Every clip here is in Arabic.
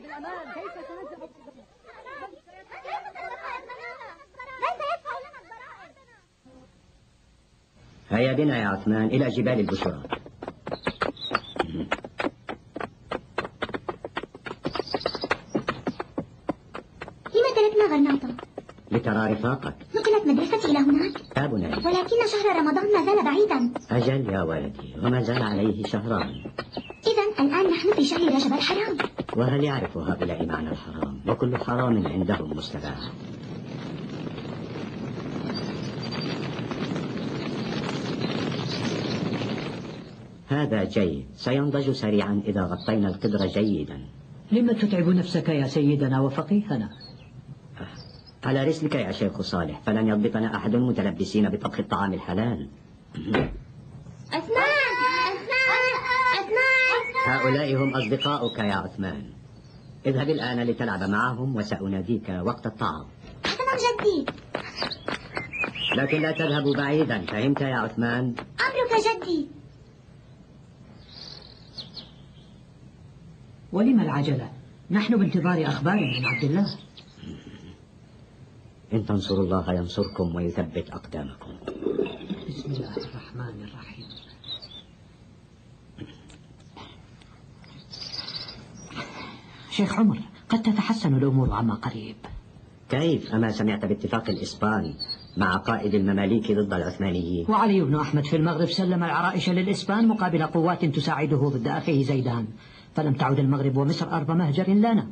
بالأمان. كيف سنذهب؟ ليس يدفع لنا الضرائب. هيا بنا يا عثمان إلى جبال البشرى. لما تركنا غرناطة؟ لترى رفاقك. نقلت مدرستي إلى هناك. بابنا، ولكن شهر رمضان ما زال بعيدا. أجل يا ولدي، وما زال عليه شهران. إذا الآن نحن في شهر رجب الحرام. وهل يعرف هؤلاء معنى الحرام؟ وكل حرام عندهم مستباح. هذا جيد، سينضج سريعا إذا غطينا القدر جيدا. لما تتعب نفسك يا سيدنا وفقيهنا؟ على رسلك يا شيخ صالح، فلن يضبطنا أحد متلبسين بطبخ الطعام الحلال. عثمان! هؤلاء هم أصدقاؤك يا عثمان. اذهب الآن لتلعب معهم وسأناديك وقت الطعام. حسنا جدي. لكن لا تذهبوا بعيدا، فهمت يا عثمان؟ أمرك جدي. ولم العجلة؟ نحن بانتظار أخبار من عبد الله. إن تنصروا الله ينصركم ويثبت أقدامكم. بسم الله الرحمن الرحيم. شيخ عمر، قد تتحسن الأمور عما قريب. كيف؟ أما سمعت باتفاق الإسبان مع قائد المماليك ضد العثمانيين؟ وعلي بن أحمد في المغرب سلم العرائش للإسبان مقابل قوات تساعده ضد أخيه زيدان، فلم تعد المغرب ومصر أرض مهجر لنا.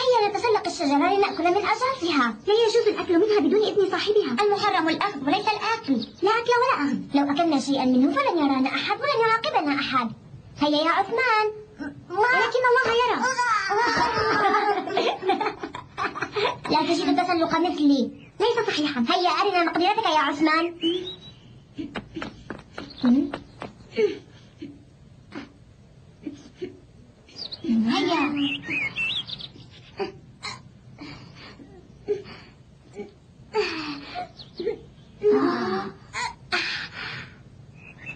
هيا نتسلق الشجرة لنأكل من أجافها. لا يجوز الأكل منها بدون إذن صاحبها. المحرم الأخذ وليس الأكل. لا أكل ولا أخذ. لو أكلنا شيئا منه فلن يرانا أحد ولن يراقبنا أحد. هيا يا عثمان. ولكن الله يرى. لا تجد التسلق مثلي. ليس صحيحا. هيا أرنا مقدرتك يا عثمان. هيا.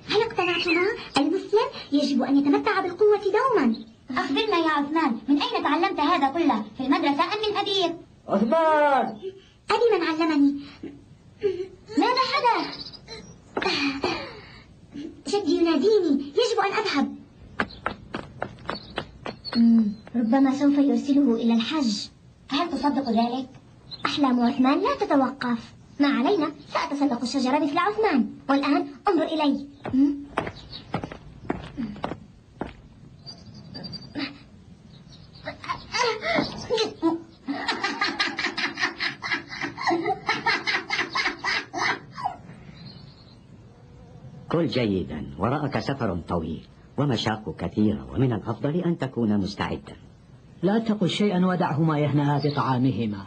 هل اقتنعتما؟ المسلم يجب أن يتمتع بالقوة دوما. أخبرنا يا عثمان، من أين تعلمت هذا كله؟ في المدرسة أم من أبيك؟ عثمان! أبي من علمني. ماذا حدث؟ جدي يناديني، يجب أن أذهب. ربما سوف يرسله إلى الحج. هل تصدق ذلك؟ أحلام عثمان لا تتوقف. ما علينا، سأتسلق الشجرة مثل عثمان. والآن انظر إلي. كل جيدا، وراءك سفر طويل ومشاق كثيرة، ومن الأفضل أن تكون مستعدا. لا تقل شيئا ودعهما يهنأ بطعامهما.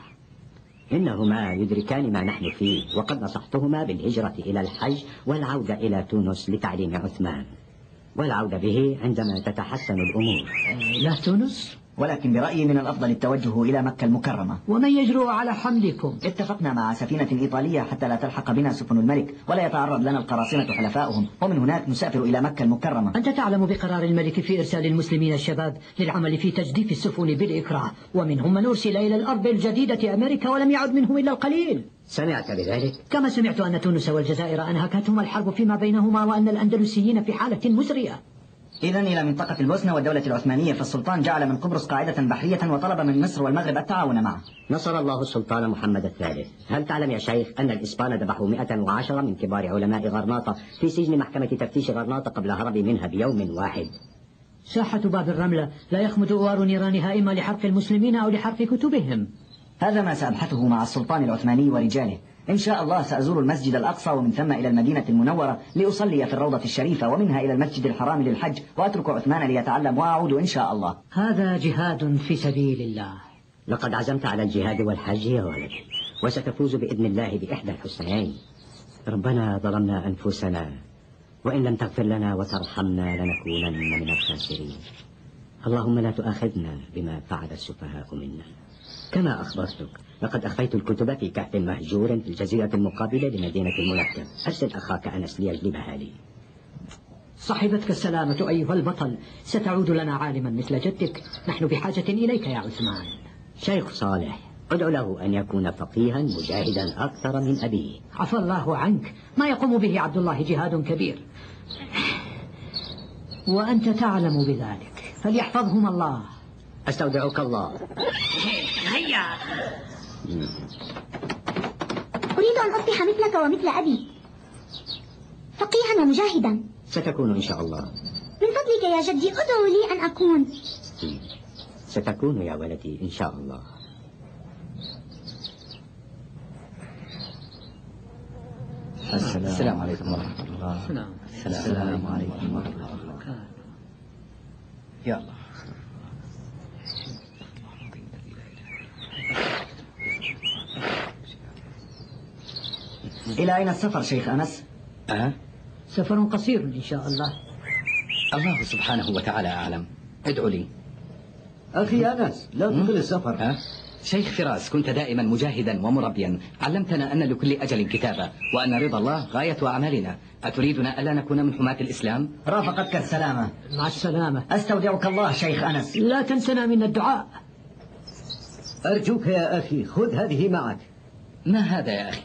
إنهما يدركان ما نحن فيه، وقد نصحتهما بالهجرة إلى الحج والعودة إلى تونس لتعليم عثمان، والعودة به عندما تتحسن الأمور. لا تونس؟ ولكن برأيي من الأفضل التوجه إلى مكة المكرمة. ومن يجرؤ على حملكم؟ اتفقنا مع سفينة إيطالية حتى لا تلحق بنا سفن الملك ولا يتعرض لنا القراصنة حلفاؤهم، ومن هناك نسافر إلى مكة المكرمة. أنت تعلم بقرار الملك في إرسال المسلمين الشباب للعمل في تجديف السفن بالإكراه، ومنهم من أرسل إلى الأرض الجديدة أمريكا ولم يعد منهم إلا القليل. سمعت بذلك؟ كما سمعت أن تونس والجزائر أنهكتهما الحرب فيما بينهما، وأن الأندلسيين في حالة مزرية. إذن إلى منطقة البوسنة والدولة العثمانية، فالسلطان جعل من قبرص قاعدة بحرية وطلب من مصر والمغرب التعاون معه. نصر الله السلطان محمد الثالث. هل تعلم يا شيخ أن الإسبان ذبحوا 110 من كبار علماء غرناطة في سجن محكمة تفتيش غرناطة قبل هرب منها بيوم واحد؟ ساحة باب الرملة لا يخمد أوار نيرانها إما لحرق المسلمين أو لحرق كتبهم. هذا ما سأبحثه مع السلطان العثماني ورجاله. إن شاء الله سأزور المسجد الأقصى ومن ثم إلى المدينة المنورة لأصلي في الروضة الشريفة، ومنها إلى المسجد الحرام للحج، وأترك عثمان ليتعلم وأعود إن شاء الله. هذا جهاد في سبيل الله. لقد عزمت على الجهاد والحج يا ولدي، وستفوز بإذن الله بإحدى الحسنيين. ربنا ظلمنا أنفسنا، وإن لم تغفر لنا وترحمنا لنكونن من الخاسرين. اللهم لا تؤاخذنا بما فعل السفهاء منا. كما أخبرتك، لقد أخفيت الكتب في كهف مهجور في الجزيرة المقابلة لمدينة المنكب. أرسل أخاك أنس ليجلبها لي. صاحبتك السلامة أيها البطل، ستعود لنا عالما مثل جدك. نحن بحاجة إليك يا عثمان. شيخ صالح، ادعو له أن يكون فقيها مجاهدا أكثر من أبيه. عفى الله عنك، ما يقوم به عبد الله جهاد كبير، وأنت تعلم بذلك، فليحفظهم الله. أستودعك الله. هيا. أريد أن أصبح مثلك ومثل أبي، فقيها ومجاهدا. ستكون إن شاء الله. من فضلك يا جدي ادعو لي أن أكون. ستكون يا ولدي إن شاء الله. السلام عليكم ورحمة الله. السلام عليكم ورحمة الله. يا الله. إلى أين السفر شيخ أنس؟ سفر قصير إن شاء الله. الله سبحانه وتعالى أعلم. ادعو لي. أخي أنس، لا تطل السفر. شيخ فراس، كنت دائما مجاهدا ومربيا، علمتنا أن لكل أجل كتابة، وأن رضا الله غاية أعمالنا. أتريدنا ألا نكون من حماة الإسلام؟ رافقتك السلامة. مع السلامة. أستودعك الله شيخ أنس. لا تنسنا من الدعاء. أرجوك يا أخي، خذ هذه معك. ما هذا يا أخي؟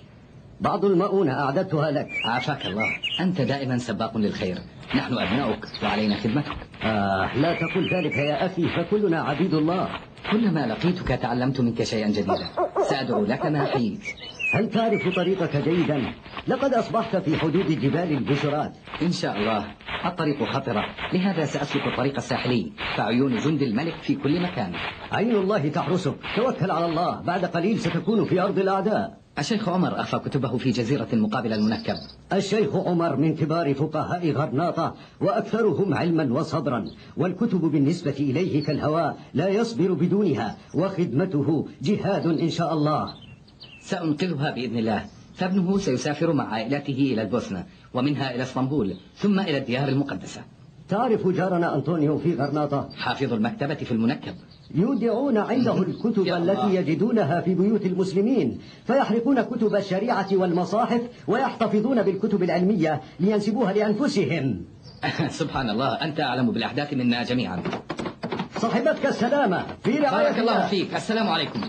بعض المؤونة أعددتها لك. عافاك الله، أنت دائما سباق للخير. نحن أبناؤك وعلينا خدمتك. لا تقل ذلك يا أخي، فكلنا عبيد الله. كلما لقيتك تعلمت منك شيئا جديدا. سأدعو لك ما حييت. هل تعرف طريقك جيدا؟ لقد أصبحت في حدود جبال البشرات. إن شاء الله. الطريق خطرة، لهذا سأسلك الطريق الساحلي، فعيون جند الملك في كل مكان. عين الله تحرسك، توكل على الله، بعد قليل ستكون في أرض الأعداء. الشيخ عمر أخفى كتبه في جزيرة مقابل المنكب. الشيخ عمر من كبار فقهاء غرناطة، وأكثرهم علما وصبرا، والكتب بالنسبة إليه كالهواء لا يصبر بدونها، وخدمته جهاد إن شاء الله. سأنقذها بإذن الله. فابنه سيسافر مع عائلته إلى البوسنة، ومنها إلى اسطنبول، ثم إلى الديار المقدسة. تعرف جارنا أنطونيو في غرناطة؟ حافظ المكتبة في المنكب. يودعون عنده الكتب التي يجدونها في بيوت المسلمين، فيحرقون كتب الشريعة والمصاحف، ويحتفظون بالكتب العلمية لينسبوها لأنفسهم. سبحان الله، أنت أعلم بالأحداث منا جميعا. صاحبتك السلامة، في رعاية بارك الله فيك. السلام عليكم.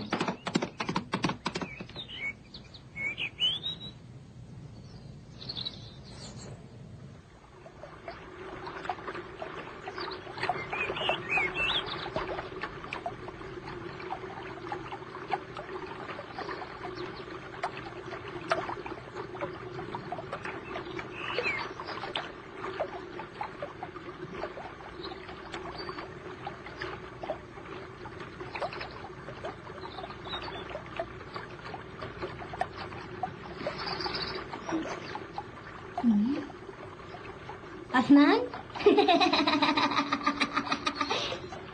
عثمان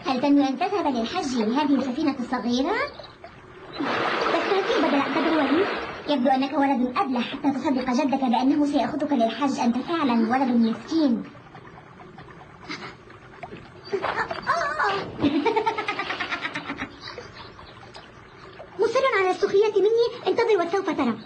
هل تنوي أن تذهب للحج بهذه السفينة الصغيرة؟ تستهزئ بدل أعتبر الوليد؟ يبدو أنك ولد أبلح حتى تصدق جدك بأنه سيأخذك للحج. أنت فعلا ولد مسكين. مصر على السخرية مني؟ انتظر وسوف ترى.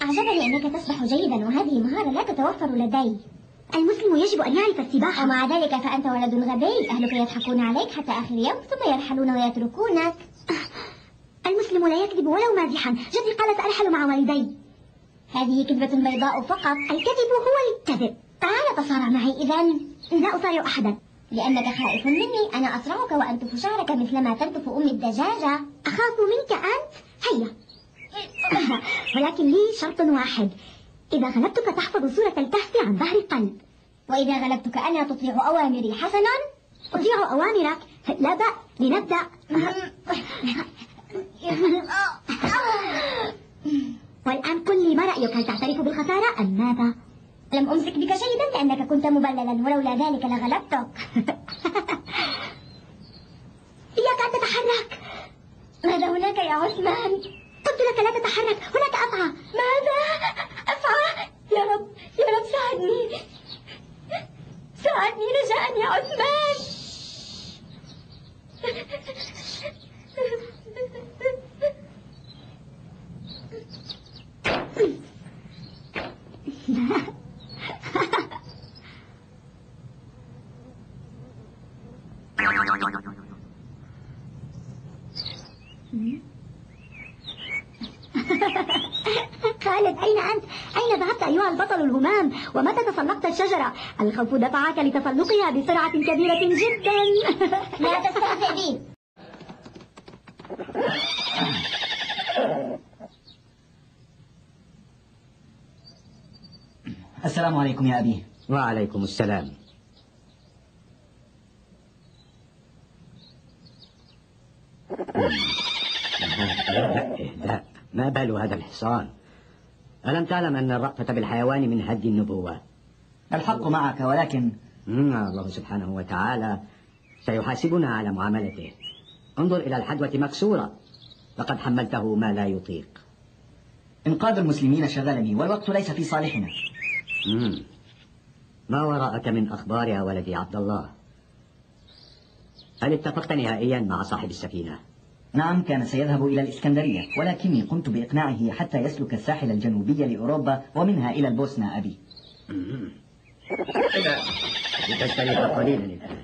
أعجبني أنك تسبح جيدا، وهذه مهارة لا تتوفر لدي. المسلم يجب أن يعرف السباحة، ومع ذلك فأنت ولد غبي. أهلك يضحكون عليك حتى آخر يوم، ثم يرحلون ويتركونك. المسلم لا يكذب ولو مازحا. جدي قال سأرحل مع والدي. هذه كذبة بيضاء فقط. الكذب هو الكذب. تعال تصارع معي. إذن لا أصارع أحدا. لأنك خائف مني. أنا أصرعك وأنتف شعرك مثلما تنتف أم الدجاجة. أخاف منك أنت؟ هيا. ولكن لي شرط واحد. إذا غلبتك تحفظ سورة الكهف عن ظهر قلب، وإذا غلبتك أنا تطيع أوامري. حسنا؟ أطيع أوامرك. لا بأس، لنبدأ. والآن قل لي ما رأيك، هل تعترف بالخسارة أم ماذا؟ لم أمسك بك جيدا لأنك كنت مبللا، ولولا ذلك لغلبتك. إياك أن تتحرك. ماذا هناك يا عثمان؟ قلت لك لا تتحرك، هناك أفعى. ماذا؟ أفعى؟ يا رب يا رب ساعدني ساعدني رجاء يا عثمان. خالد، أين أنت؟ أين ذهبت أيها البطل الهمام؟ ومتى تسلقت الشجرة؟ الخوف دفعك لتسلقها بسرعة كبيرة جدا. لا تستهزئ بي. السلام عليكم يا أبي. وعليكم السلام. لا، ما بال هذا الحصان؟ ألم تعلم أن الرأفة بالحيوان من هدي النبوة؟ الحق معك، ولكن الله سبحانه وتعالى سيحاسبنا على معاملته. انظر إلى الحدوة مكسورة، لقد حملته ما لا يطيق. إنقاذ المسلمين شغلني، والوقت ليس في صالحنا. ما وراءك من أخبار يا ولدي عبد الله؟ هل اتفقت نهائيا مع صاحب السفينة؟ نعم، كان سيذهب إلى الإسكندرية، ولكني قمت بإقناعه حتى يسلك الساحل الجنوبي لأوروبا ومنها إلى البوسنة أبي. لتستريح قليلا الآن.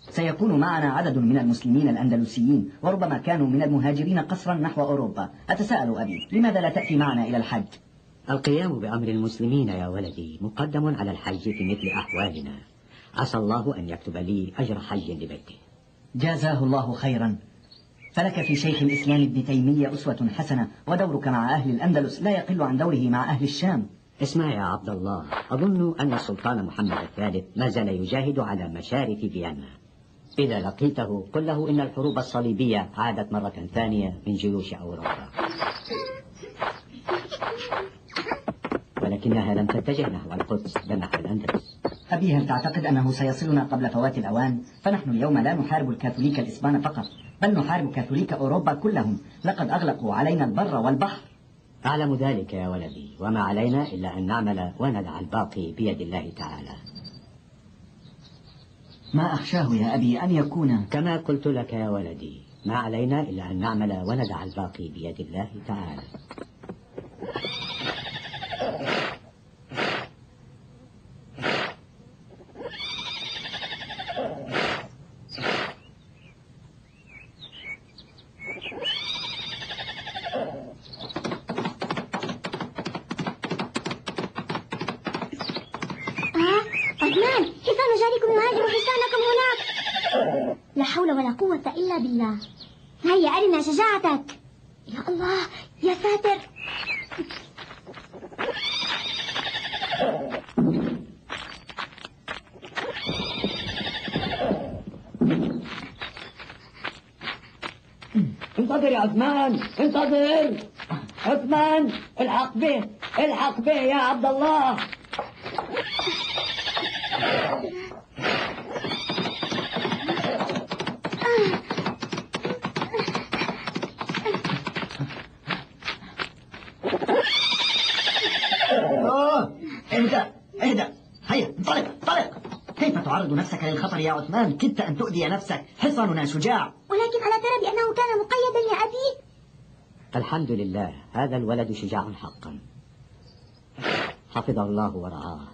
سيكون معنا عدد من المسلمين الأندلسيين، وربما كانوا من المهاجرين قصرا نحو أوروبا. أتساءل أبي، لماذا لا تأتي معنا إلى الحج؟ القيام بأمر المسلمين يا ولدي مقدم على الحج في مثل أحوالنا. عسى الله أن يكتب لي أجر حج لبيته. جازاه الله خيرا. فلك في شيخ الإسلام ابن تيمية أسوة حسنة، ودورك مع أهل الأندلس لا يقل عن دوره مع أهل الشام. اسمع يا عبد الله، أظن أن السلطان محمد الثالث ما زال يجاهد على مشارف فيينا. إذا لقيته قل له إن الحروب الصليبية عادت مرة ثانية من جيوش أوروبا، ولكنها لم تتجه نحو القدس بل نحو الأندلس. أبي، هل تعتقد أنه سيصلنا قبل فوات الأوان؟ فنحن اليوم لا نحارب الكاثوليك الإسبان فقط، بل نحارب كاثوليك أوروبا كلهم. لقد أغلقوا علينا البر والبحر. أعلم ذلك يا ولدي، وما علينا إلا أن نعمل وندع الباقي بيد الله تعالى. ما أخشاه يا أبي أن يكون كما قلت لك يا ولدي، ما علينا إلا أن نعمل وندع الباقي بيد الله تعالى. عثمان، حصان جاركم يهاجم حصانكم هناك. لا حول ولا قوة إلا بالله. هيا أرنا شجاعتك. يا الله، يا ساتر. انتظر يا عثمان، انتظر. عثمان، الحق به، الحق به يا عبد الله. اهدأ. هيا انطلق انطلق. كيف تعرض نفسك للخطر يا عثمان؟ كدت أن تؤذي نفسك. حصاننا شجاع. ولكن ألا ترى بأنه كان مقيدا يا أبي؟ الحمد لله، هذا الولد شجاع حقا، حفظه الله ورعاه.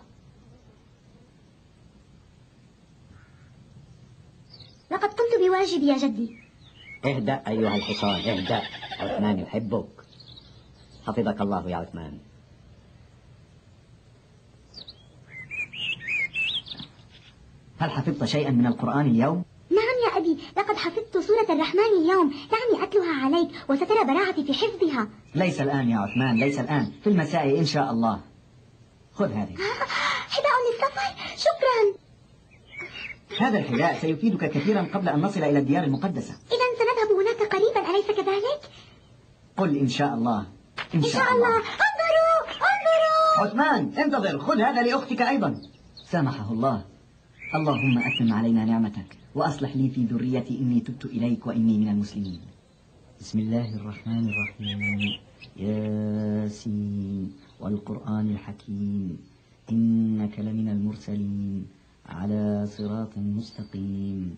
لقد قمت بواجبي يا جدي. اهدأ أيها الحصان، اهدأ. عثمان يحبك. حفظك الله يا عثمان. هل حفظت شيئا من القرآن اليوم؟ نعم يا أبي، لقد حفظت سورة الرحمن اليوم، دعني أتلوها عليك وسترى براعتي في حفظها. ليس الآن يا عثمان، ليس الآن، في المساء إن شاء الله. خذ هذه. حذاء للسفر، شكرا. هذا الحذاء سيفيدك كثيرا قبل أن نصل إلى الديار المقدسة. إذا سنذهب هناك قريبا، أليس كذلك؟ قل إن شاء الله. إن شاء الله. عثمان انتظر، خذ هذا لأختك أيضا. سامحه الله. اللهم أتمم علينا نعمتك وأصلح لي في ذريتي، إني تبت إليك وإني من المسلمين. بسم الله الرحمن الرحيم. ياسين والقرآن الحكيم، إنك لمن المرسلين على صراط مستقيم.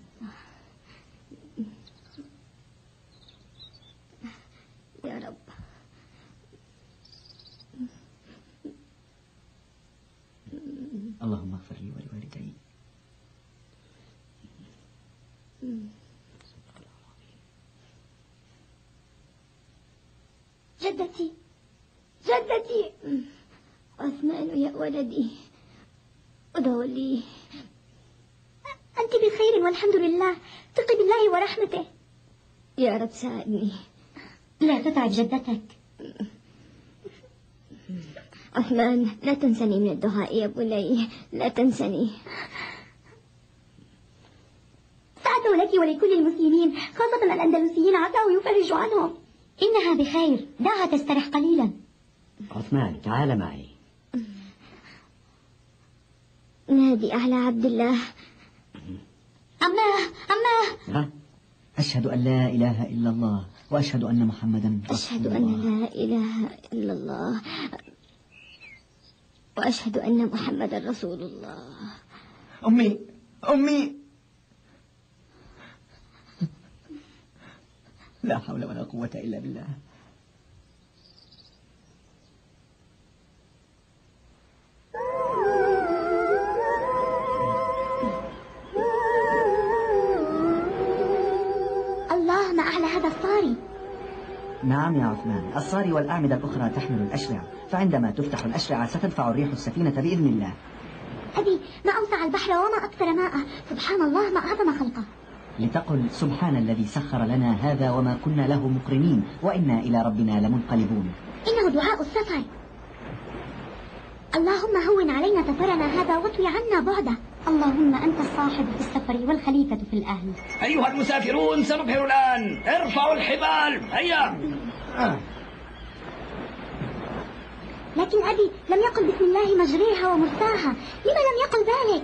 يا رب. اللهم اغفر لي ولوالدي. جدتي جدتي. عثمان يا ولدي، ادعو لي. أنت بخير والحمد لله، ثقي بالله ورحمته. يا رب ساعدني. لا تتعب جدتك. عثمان لا تنسني من الدعاء يا بني، لا تنسني. سأدعو لك ولكل المسلمين، خاصة الأندلسيين، عساه يفرج عنهم. إنها بخير، دعها تسترح قليلا. عثمان تعال معي. نادي على عبد الله. أماه. أشهد أن لا إله إلا الله وأشهد أن محمدا رسول أشهد الله. أن لا إله إلا الله وأشهد أن محمدا رسول الله. أمي لا حول ولا قوة إلا بالله. الله، ما أعلى هذا الصاري. نعم يا عثمان، الصاري والأعمدة الأخرى تحمل الأشرعة، فعندما تفتح الأشرعة ستدفع الريح السفينة بإذن الله. أبي، ما أوسع البحر وما أكثر ماءه، سبحان الله ما أعظم خلقه. لتقل سبحان الذي سخر لنا هذا وما كنا له مقرنين وإنا إلى ربنا لمنقلبون. إنه دعاء السفر. اللهم هون علينا سفرنا هذا واطوي عنا بعده. اللهم أنت الصاحب في السفر والخليفة في الأهل. أيها المسافرون سنبحر الآن، ارفعوا الحبال، هيا. لكن أبي لم يقل بسم الله مجريها ومرساها، لما لم يقل ذلك؟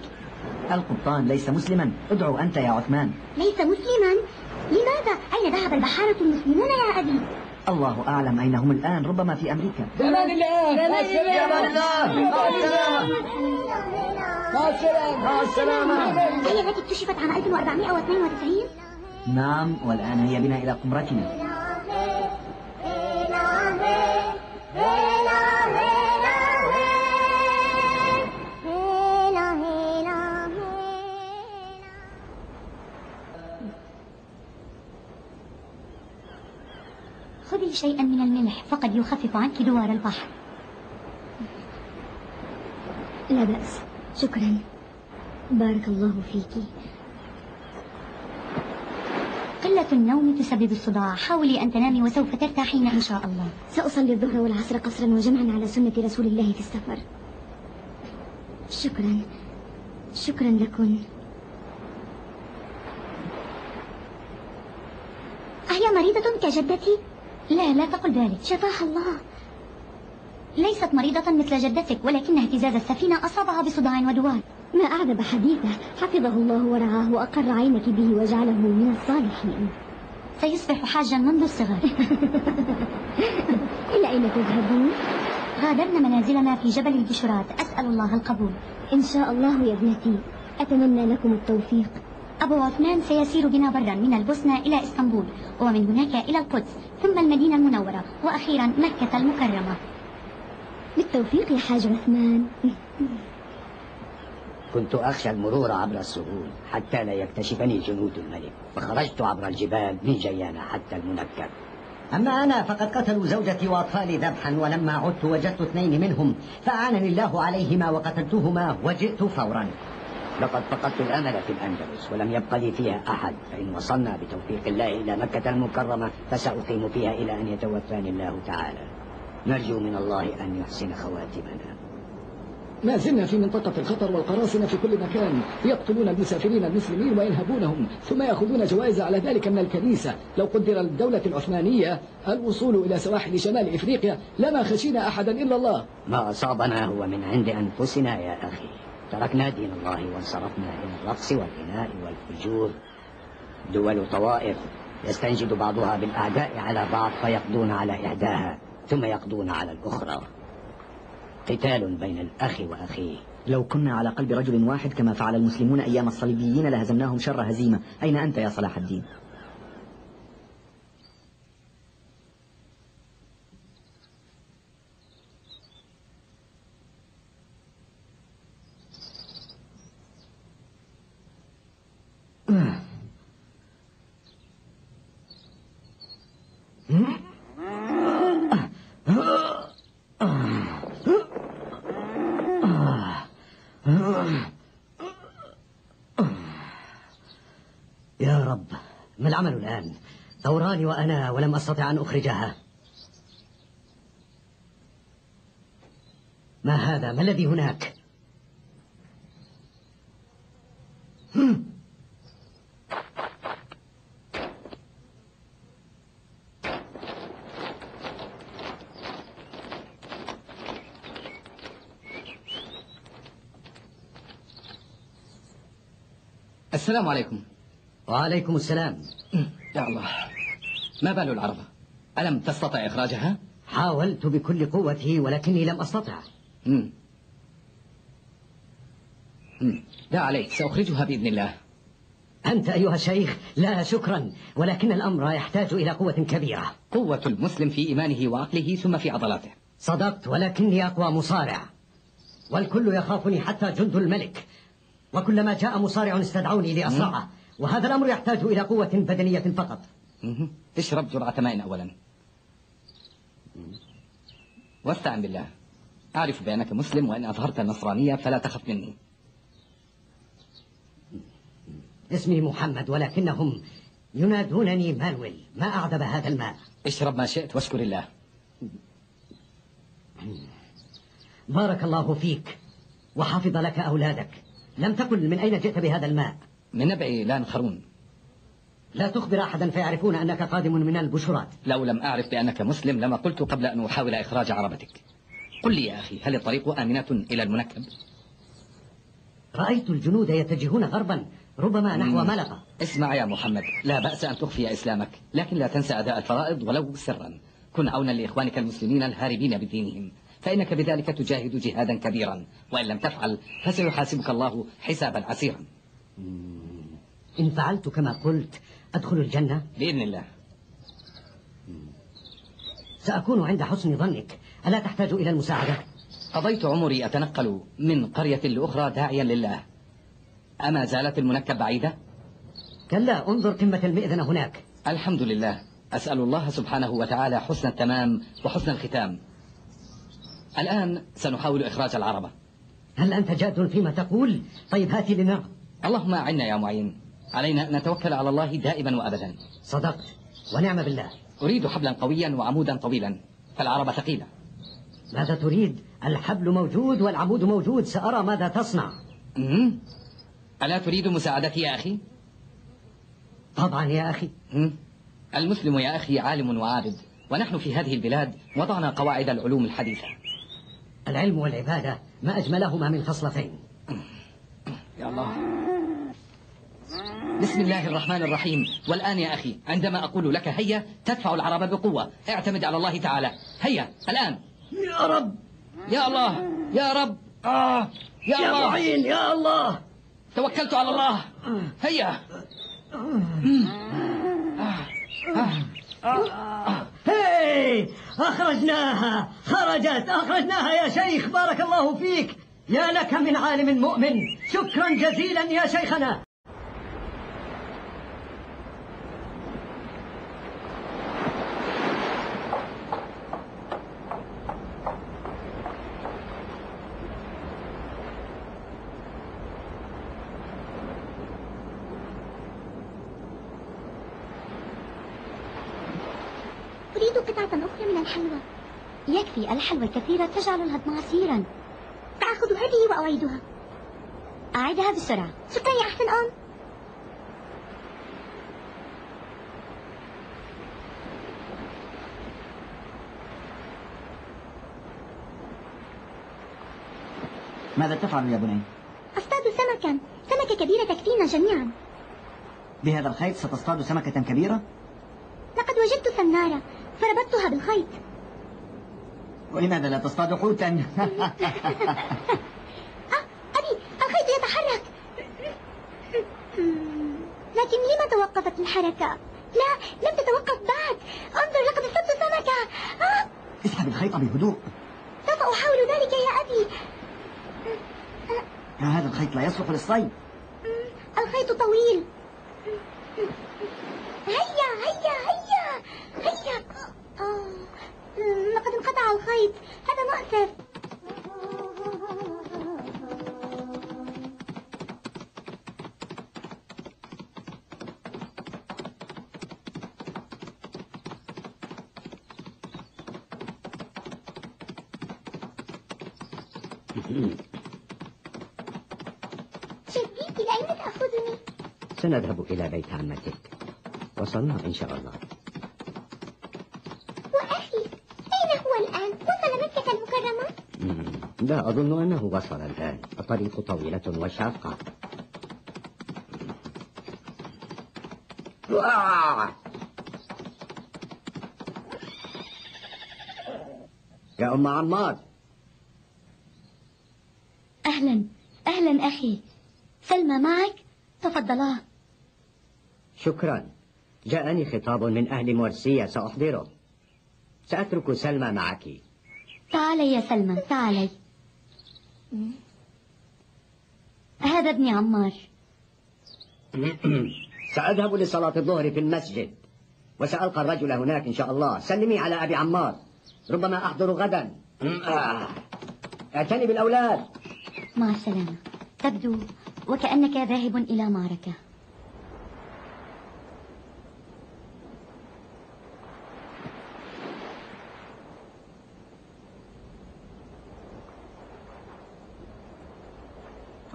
القبطان ليس مسلما، ادعو أنت يا عثمان. ليس مسلما؟ لماذا؟ أين ذهب البحارة المسلمون يا أبي؟ الله أعلم أين هم الآن، ربما في أمريكا. بأمان الله. مع السلامة. هي التي اكتشفت عام 1492؟ نعم، والآن هي بنا إلى قمرتنا. خذي شيئا من الملح فقد يخفف عنك دوار البحر. لا بأس، شكرا. بارك الله فيك. قلة النوم تسبب الصداع، حاولي أن تنامي وسوف ترتاحين إن شاء الله. سأصلي الظهر والعصر قصرا وجمعا على سنة رسول الله في السفر. شكرا، شكرا لكم. أهي مريضة كجدتي؟ لا تقل ذلك، شفاها الله. ليست مريضة مثل جدتك، ولكن اهتزاز السفينة أصابها بصداع ودوار. ما أعذب حديثه، حفظه الله ورعاه وأقر عينك به وجعله من الصالحين. سيصبح حاجا منذ الصغر. إلى أين تذهبون؟ غادرنا منازلنا في جبل البشرات، أسأل الله القبول. إن شاء الله يا ابنتي، أتمنى لكم التوفيق. أبو عثمان سيسير بنا برا من البوسنة إلى إسطنبول، ومن هناك إلى القدس، ثم المدينة المنورة، وأخيرا مكة المكرمة. بالتوفيق يا حاج عثمان. كنت أخشى المرور عبر السهول حتى لا يكتشفني جنود الملك، فخرجت عبر الجبال من جيانة حتى المنكر. أما أنا فقد قتلوا زوجتي وأطفالي ذبحا، ولما عدت وجدت 2 منهم فأعانني الله عليهما وقتلتهما وجئت فورا. لقد فقدت الأمل في الأندلس ولم يبق لي فيها أحد، فإن وصلنا بتوفيق الله إلى مكة المكرمة فسأقيم فيها إلى أن يتوفاني الله تعالى. نرجو من الله أن يحسن خواتمنا. ما زلنا في منطقة الخطر والقراصنة في كل مكان يقتلون المسافرين المسلمين وينهبونهم ثم يأخذون جوائز على ذلك من الكنيسة. لو قدر للدولة العثمانية الوصول إلى سواحل شمال إفريقيا لما خشينا أحدا إلا الله. ما أصابنا هو من عند أنفسنا يا أخي. تركنا دين الله وانصرفنا إلى الرقص والغناء والفجور. دول وطوائف يستنجد بعضها بالأعداء على بعض فيقضون على إحداها ثم يقضون على الأخرى. قتال بين الأخ وأخيه. لو كنا على قلب رجل واحد كما فعل المسلمون أيام الصليبيين لهزمناهم شر هزيمة. أين أنت يا صلاح الدين؟ يا رب، ما العمل الآن؟ ثوراني وأنا ولم أستطع أن أخرجها. ما هذا؟ ما الذي هناك؟ السلام عليكم. وعليكم السلام. يا الله، ما بال العربة؟ ألم تستطع إخراجها؟ حاولت بكل قوتي ولكني لم أستطع. لا عليك، سأخرجها بإذن الله. أنت أيها الشيخ؟ لا شكرا، ولكن الأمر يحتاج إلى قوة كبيرة. قوة المسلم في إيمانه وعقله ثم في عضلاته. صدقت، ولكني أقوى مصارع، والكل يخافني حتى جند الملك، وكلما جاء مصارع استدعوني لأصرعه، وهذا الأمر يحتاج إلى قوة بدنية فقط. اشرب جرعة ماء أولا واستعن بالله. أعرف بأنك مسلم، وإن أظهرت النصرانية فلا تخف مني. اسمي محمد، ولكنهم ينادونني مانويل. ما أعذب هذا الماء. اشرب ما شئت واشكر الله. بارك الله فيك وحفظ لك أولادك. لم تقل من أين جئت بهذا الماء؟ من نبع لان خرون. لا تخبر أحدا فيعرفون أنك قادم من البشرات. لو لم أعرف بأنك مسلم لما قلت قبل أن أحاول إخراج عربتك. قل لي يا أخي، هل الطريق آمنة إلى المنكب؟ رأيت الجنود يتجهون غربا، ربما نحو ملقا. اسمع يا محمد، لا بأس أن تخفي إسلامك، لكن لا تنسى أداء الفرائض ولو سرا. كن عونا لإخوانك المسلمين الهاربين بدينهم، فإنك بذلك تجاهد جهادا كبيرا، وإن لم تفعل فسيحاسبك الله حسابا عسيرا. إن فعلت كما قلت أدخل الجنة بإذن الله. سأكون عند حسن ظنك. ألا تحتاج إلى المساعدة؟ قضيت عمري أتنقل من قرية لأخرى داعيا لله. أما زالت المنكب بعيدة؟ كلا، انظر قمة المئذنة هناك. الحمد لله. أسأل الله سبحانه وتعالى حسن التمام وحسن الختام. الآن سنحاول إخراج العربة. هل أنت جاد فيما تقول؟ طيب هاتي لنرى. اللهم أعنا يا معين، علينا أن نتوكل على الله دائما وأبدا. صدقت ونعم بالله. أريد حبلا قويا وعمودا طويلا، فالعربة ثقيلة. ماذا تريد؟ الحبل موجود والعمود موجود، سأرى ماذا تصنع. ألا تريد مساعدتي يا أخي؟ طبعا يا أخي. المسلم يا أخي عالم وعابد، ونحن في هذه البلاد وضعنا قواعد العلوم الحديثة. العلم والعبادة ما أجملهما من خصلتين. يا الله. بسم الله الرحمن الرحيم. والآن يا أخي عندما أقول لك هيا تدفع العربة بقوة. اعتمد على الله تعالى. هيا الآن. يا رب. يا الله. يا رب. يا الله. يا معين. يا الله. توكلت على الله. هيا. هي أخرجناها. خرجت. أخرجناها يا شيخ، بارك الله فيك. يا لك من عالم مؤمن. شكرا جزيلا يا شيخنا. أريد قطعة أخرى من الحلوى. يكفي، الحلوى الكثيرة تجعل الهضم عسيرا. سآخذ هذه وأعيدها. أعيدها بسرعة. شكرا يا أحسن أم. ماذا تفعل يا بني؟ أصطاد سمكا، سمكة كبيرة تكفينا جميعا. بهذا الخيط ستصطاد سمكة كبيرة؟ لقد وجدت سنارة فربطتها بالخيط. ولماذا لا تصطاد حوتا؟ أبي، الخيط يتحرك. لكن لما توقفت الحركة؟ لا، لم تتوقف بعد. انظر، لقد اصطدت سمكة. اسحب الخيط بهدوء. سوف أحاول ذلك يا أبي. هذا الخيط لا يصلح للصيد. الخيط طويل. هيا هيا هيا هيا. لقد انقطع الخيط، هذا مؤسف. جدي، إلى أين تأخذني؟ سنذهب إلى بيت عمتك. وصلنا إن شاء الله. وأخي، أين هو الآن؟ وصل مكة المكرمة؟ لا أظن أنه وصل الآن. الطريق طويلة وشاقة. يا أم عمار. أهلا أهلا أخي. سلمى معك؟ تفضلا. شكرا. جاءني خطاب من أهل مرسية سأحضره. سأترك سلمى معك. تعالي يا سلمى، تعالي. هذا ابني عمار. سأذهب لصلاة الظهر في المسجد، وسألقى الرجل هناك إن شاء الله. سلمي على أبي عمار، ربما أحضر غدا. اعتني بالأولاد. مع السلامة. تبدو وكأنك ذاهب إلى معركة.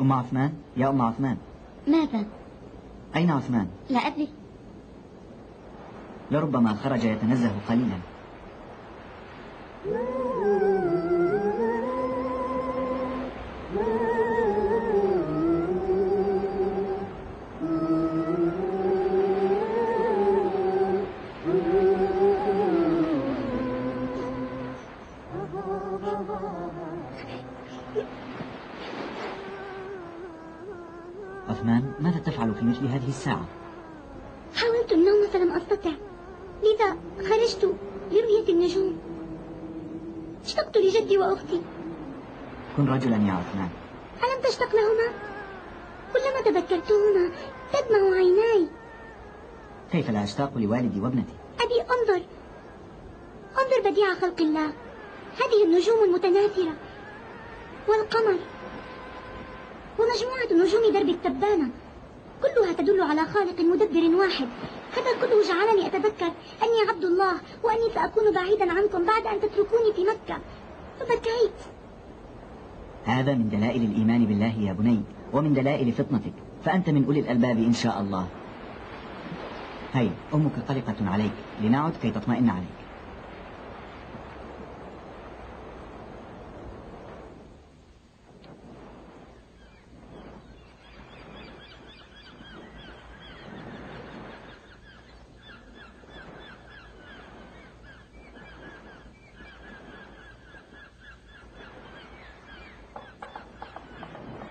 أم عثمان، يا أم عثمان. ماذا؟ أين عثمان؟ لا أدري. لربما خرج يتنزه قليلا. عثمان، ماذا تفعل في مثل هذه الساعة؟ حاولت النوم فلم أستطع، لذا خرجت لرؤية النجوم. اشتقت لجدي وأختي. كن رجلا يا عثمان. ألم تشتق لهما؟ كلما تذكرتهما تدمع عيناي. كيف لا أشتاق لوالدي وابنتي؟ أبي، انظر بديع خلق الله. هذه النجوم المتناثرة والقمر ومجموعة نجوم درب التبانة، كلها تدل على خالق مدبر واحد. هذا كله جعلني أتذكر أني عبد الله، وأني سأكون بعيدا عنكم بعد أن تتركوني في مكة. فبكيت. هذا من دلائل الإيمان بالله يا بني، ومن دلائل فطنتك، فأنت من أولي الألباب إن شاء الله. هيا، أمك قلقة عليك، لنعد كي تطمئن عليك.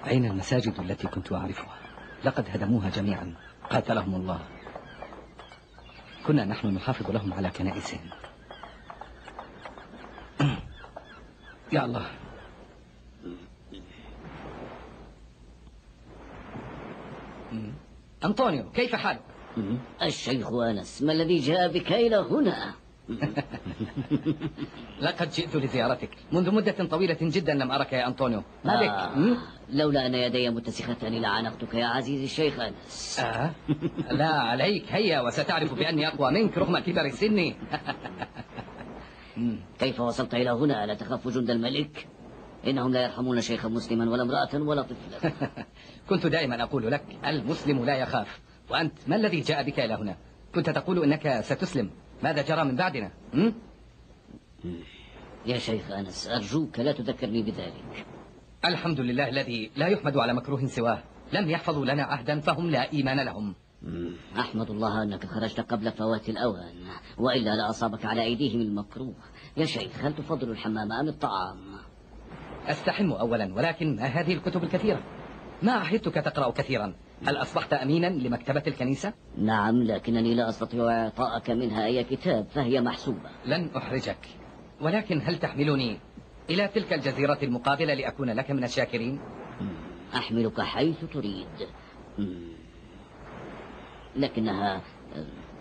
أين المساجد التي كنت أعرفها؟ لقد هدموها جميعا، قاتلهم الله. كنا نحن نحافظ لهم على كنائسهم. يا الله. أنطونيو، كيف حالك؟ الشيخ أنس، ما الذي جاء بك إلى هنا؟ لقد جئت لزيارتك منذ مدة طويلة جدا لم أرك يا أنطونيو. ما بك؟ لولا أن يدي متسختان لعانقتك يا عزيزي الشيخ أنس. لا عليك، هيا وستعرف بأني أقوى منك رغم كبر سني. كيف وصلت إلى هنا؟ ألا تخاف جند الملك؟ إنهم لا يرحمون شيخا مسلما ولا امرأة ولا طفلا. كنت دائما أقول لك المسلم لا يخاف. وأنت ما الذي جاء بك إلى هنا؟ كنت تقول إنك ستسلم. ماذا جرى من بعدنا؟ يا شيخ أنس أرجوك لا تذكرني بذلك. الحمد لله الذي لا يحمد على مكروه سواه. لم يحفظوا لنا عهدا فهم لا إيمان لهم. أحمد الله أنك خرجت قبل فوات الأوان، وإلا لأصابك على أيديهم المكروه. يا شيخ هل تفضل الحمام أم الطعام؟ أستحم أولا، ولكن ما هذه الكتب الكثيرة؟ ما عهدتك تقرأ كثيرا. هل أصبحت أمينا لمكتبة الكنيسة؟ نعم، لكنني لا أستطيع إعطائك منها أي كتاب، فهي محسوبة. لن أحرجك، ولكن هل تحملني إلى تلك الجزيرة المقابلة لأكون لك من الشاكرين؟ أحملك حيث تريد، لكنها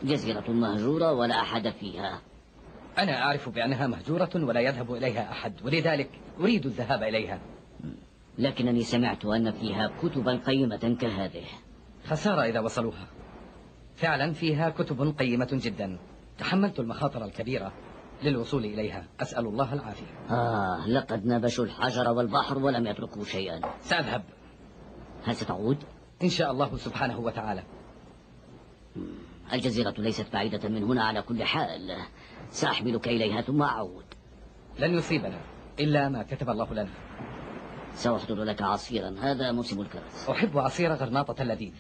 جزيرة مهجورة ولا أحد فيها. أنا أعرف بأنها مهجورة ولا يذهب إليها أحد، ولذلك أريد الذهاب إليها. لكنني سمعت أن فيها كتبا قيمة كهذه. خسارة إذا وصلوها. فعلا فيها كتب قيمة جدا. تحملت المخاطر الكبيرة للوصول إليها. أسأل الله العافية. لقد نبشوا الحجر والبحر ولم يتركوا شيئا. سأذهب. هل ستعود؟ إن شاء الله سبحانه وتعالى. الجزيرة ليست بعيدة من هنا على كل حال. سأحملك إليها ثم أعود. لن يصيبنا إلا ما كتب الله لنا. سأحضر لك عصيرا، هذا موسم الكرز. أحب عصير غرناطة اللذيذ.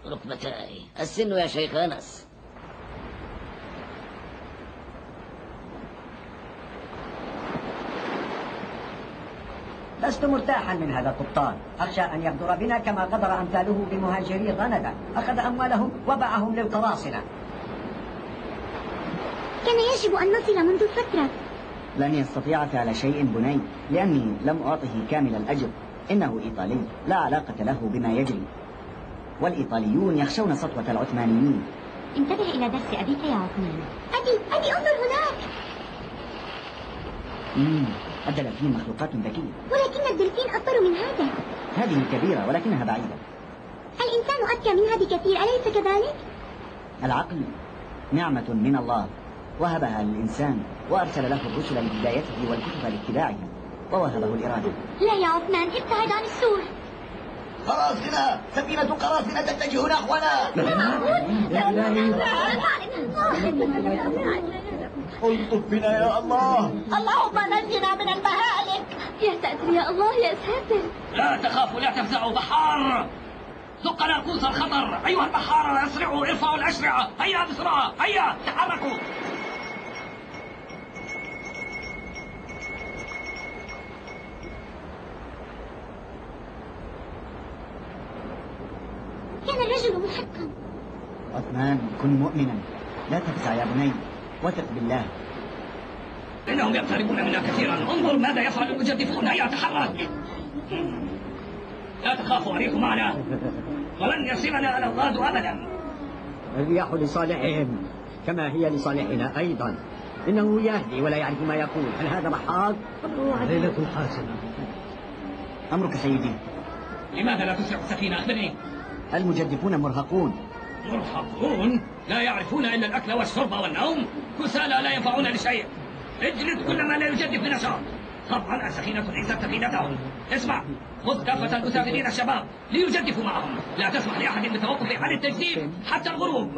ركبتاي، السن يا شيخ أنس. لست مرتاحا من هذا القبطان. أخشى أن يغدر بنا كما غدر أمثاله بمهاجري غندا. أخذ أموالهم وباعهم للقراصنة. كان يجب أن نصل منذ فترة. لن يستطيع فعل شيء بني، لأني لم أعطه كامل الأجر. إنه إيطالي لا علاقة له بما يجري، والإيطاليون يخشون سطوة العثمانيين. انتبه إلى درس أبيك يا عثمان. أبي انظر هناك. الدلافين مخلوقات ذكية، ولكن الدلفين أكبر من هذا. هذه كبيرة ولكنها بعيدة. الإنسان أذكى منها بكثير، أليس كذلك؟ العقل نعمة من الله وهبها للإنسان، وأرسل له الرسل لهدايته والكتب لاتباعه، ووهبه الإرادة. لا يا عثمان، ابتعد عن السور. قراصنة! سفينة قراصنة تتجه نحونا! الطف بنا يا الله! اللهم نجنا من المهالك. يا ساتر يا الله، يا ساتر. لا تخافوا، لا تفزعوا. بحار ذق ناقوس الخطر. أيها البحارة اسرعوا، ارفعوا الأشرعة. هيا بسرعة، هيا تحركوا. كان الرجل محقا. عثمان، كن مؤمنا، لا تفزع يا بني، وثق بالله. إنهم يقتربون منا كثيرا. انظر ماذا يفعل المجدفون. هيا تحرك. لا تخافوا، أريح معنا ولن يصلنا الأضداد أبدا. الرياح لصالحهم كما هي لصالحنا أيضا. إنه يهدي ولا يعرف ما يقول. هل هذا بحار؟ ليلة حاسمة. أمرك سيدي. لماذا لا تسرع السفينة؟ أخبرني. المجدفون مرهقون. مرهقون؟ لا يعرفون إلا الأكل والشرب والنوم. كسالى لا ينفعون لشيء. اجلد كل ما لا يجدف بنشاط. طبعا السفينة ليست سفينتهم. اسمع، خذ كافة المسافرين الشباب ليجدفوا معهم. لا تسمح لأحد بالتوقف عن التجديف حتى الغروب.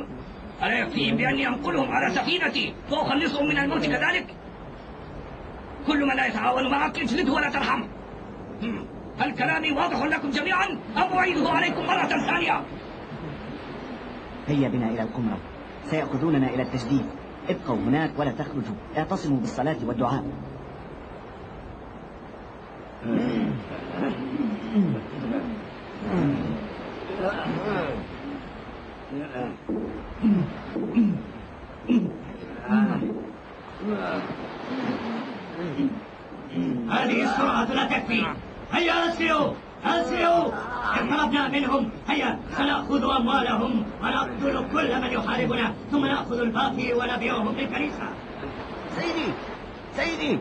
ألا يكفيهم بأني أنقلهم على سفينتي وأخلصهم من الموت كذلك؟ كل من لا يتعاون معك اجلده ولا ترحم. هل كلامي واضح لكم جميعا أم أعيده عليكم مرة ثانية؟ هيا بنا إلى القمرة، سيأخذوننا إلى التجديد. ابقوا هناك ولا تخرجوا، اعتصموا بالصلاة والدعاء. هذه السرعة لا تكفي. هيا أسرعوا، أسرعوا. اقتربنا منهم. هيا سنأخذ أموالهم ونقتل كل من يحاربنا، ثم نأخذ الباقي ونبيعهم للكنيسة. سيدي،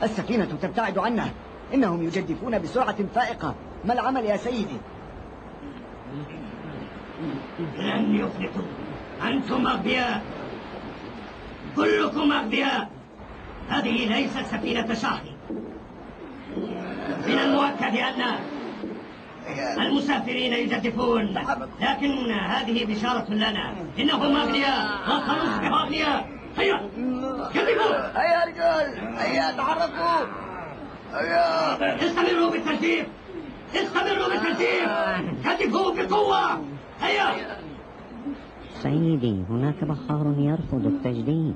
السفينة تبتعد عنا. إنهم يجدفون بسرعة فائقة. ما العمل يا سيدي؟ لن يفلتوا. أنتم أغبياء، كلكم أغبياء. هذه ليست سفينة شاحن. من المؤكد أن المسافرين يجدفون، لكن هذه بشارة لنا إنهم أغنياء وسنصبح أغنياء. هيا جدفوا. هيا رجال، هيا تحركوا. هيا استمروا بالتجديف، استمروا بالتجديف، جدفوا بقوة. هيا سيدي، هناك بحار يرفض التجديد.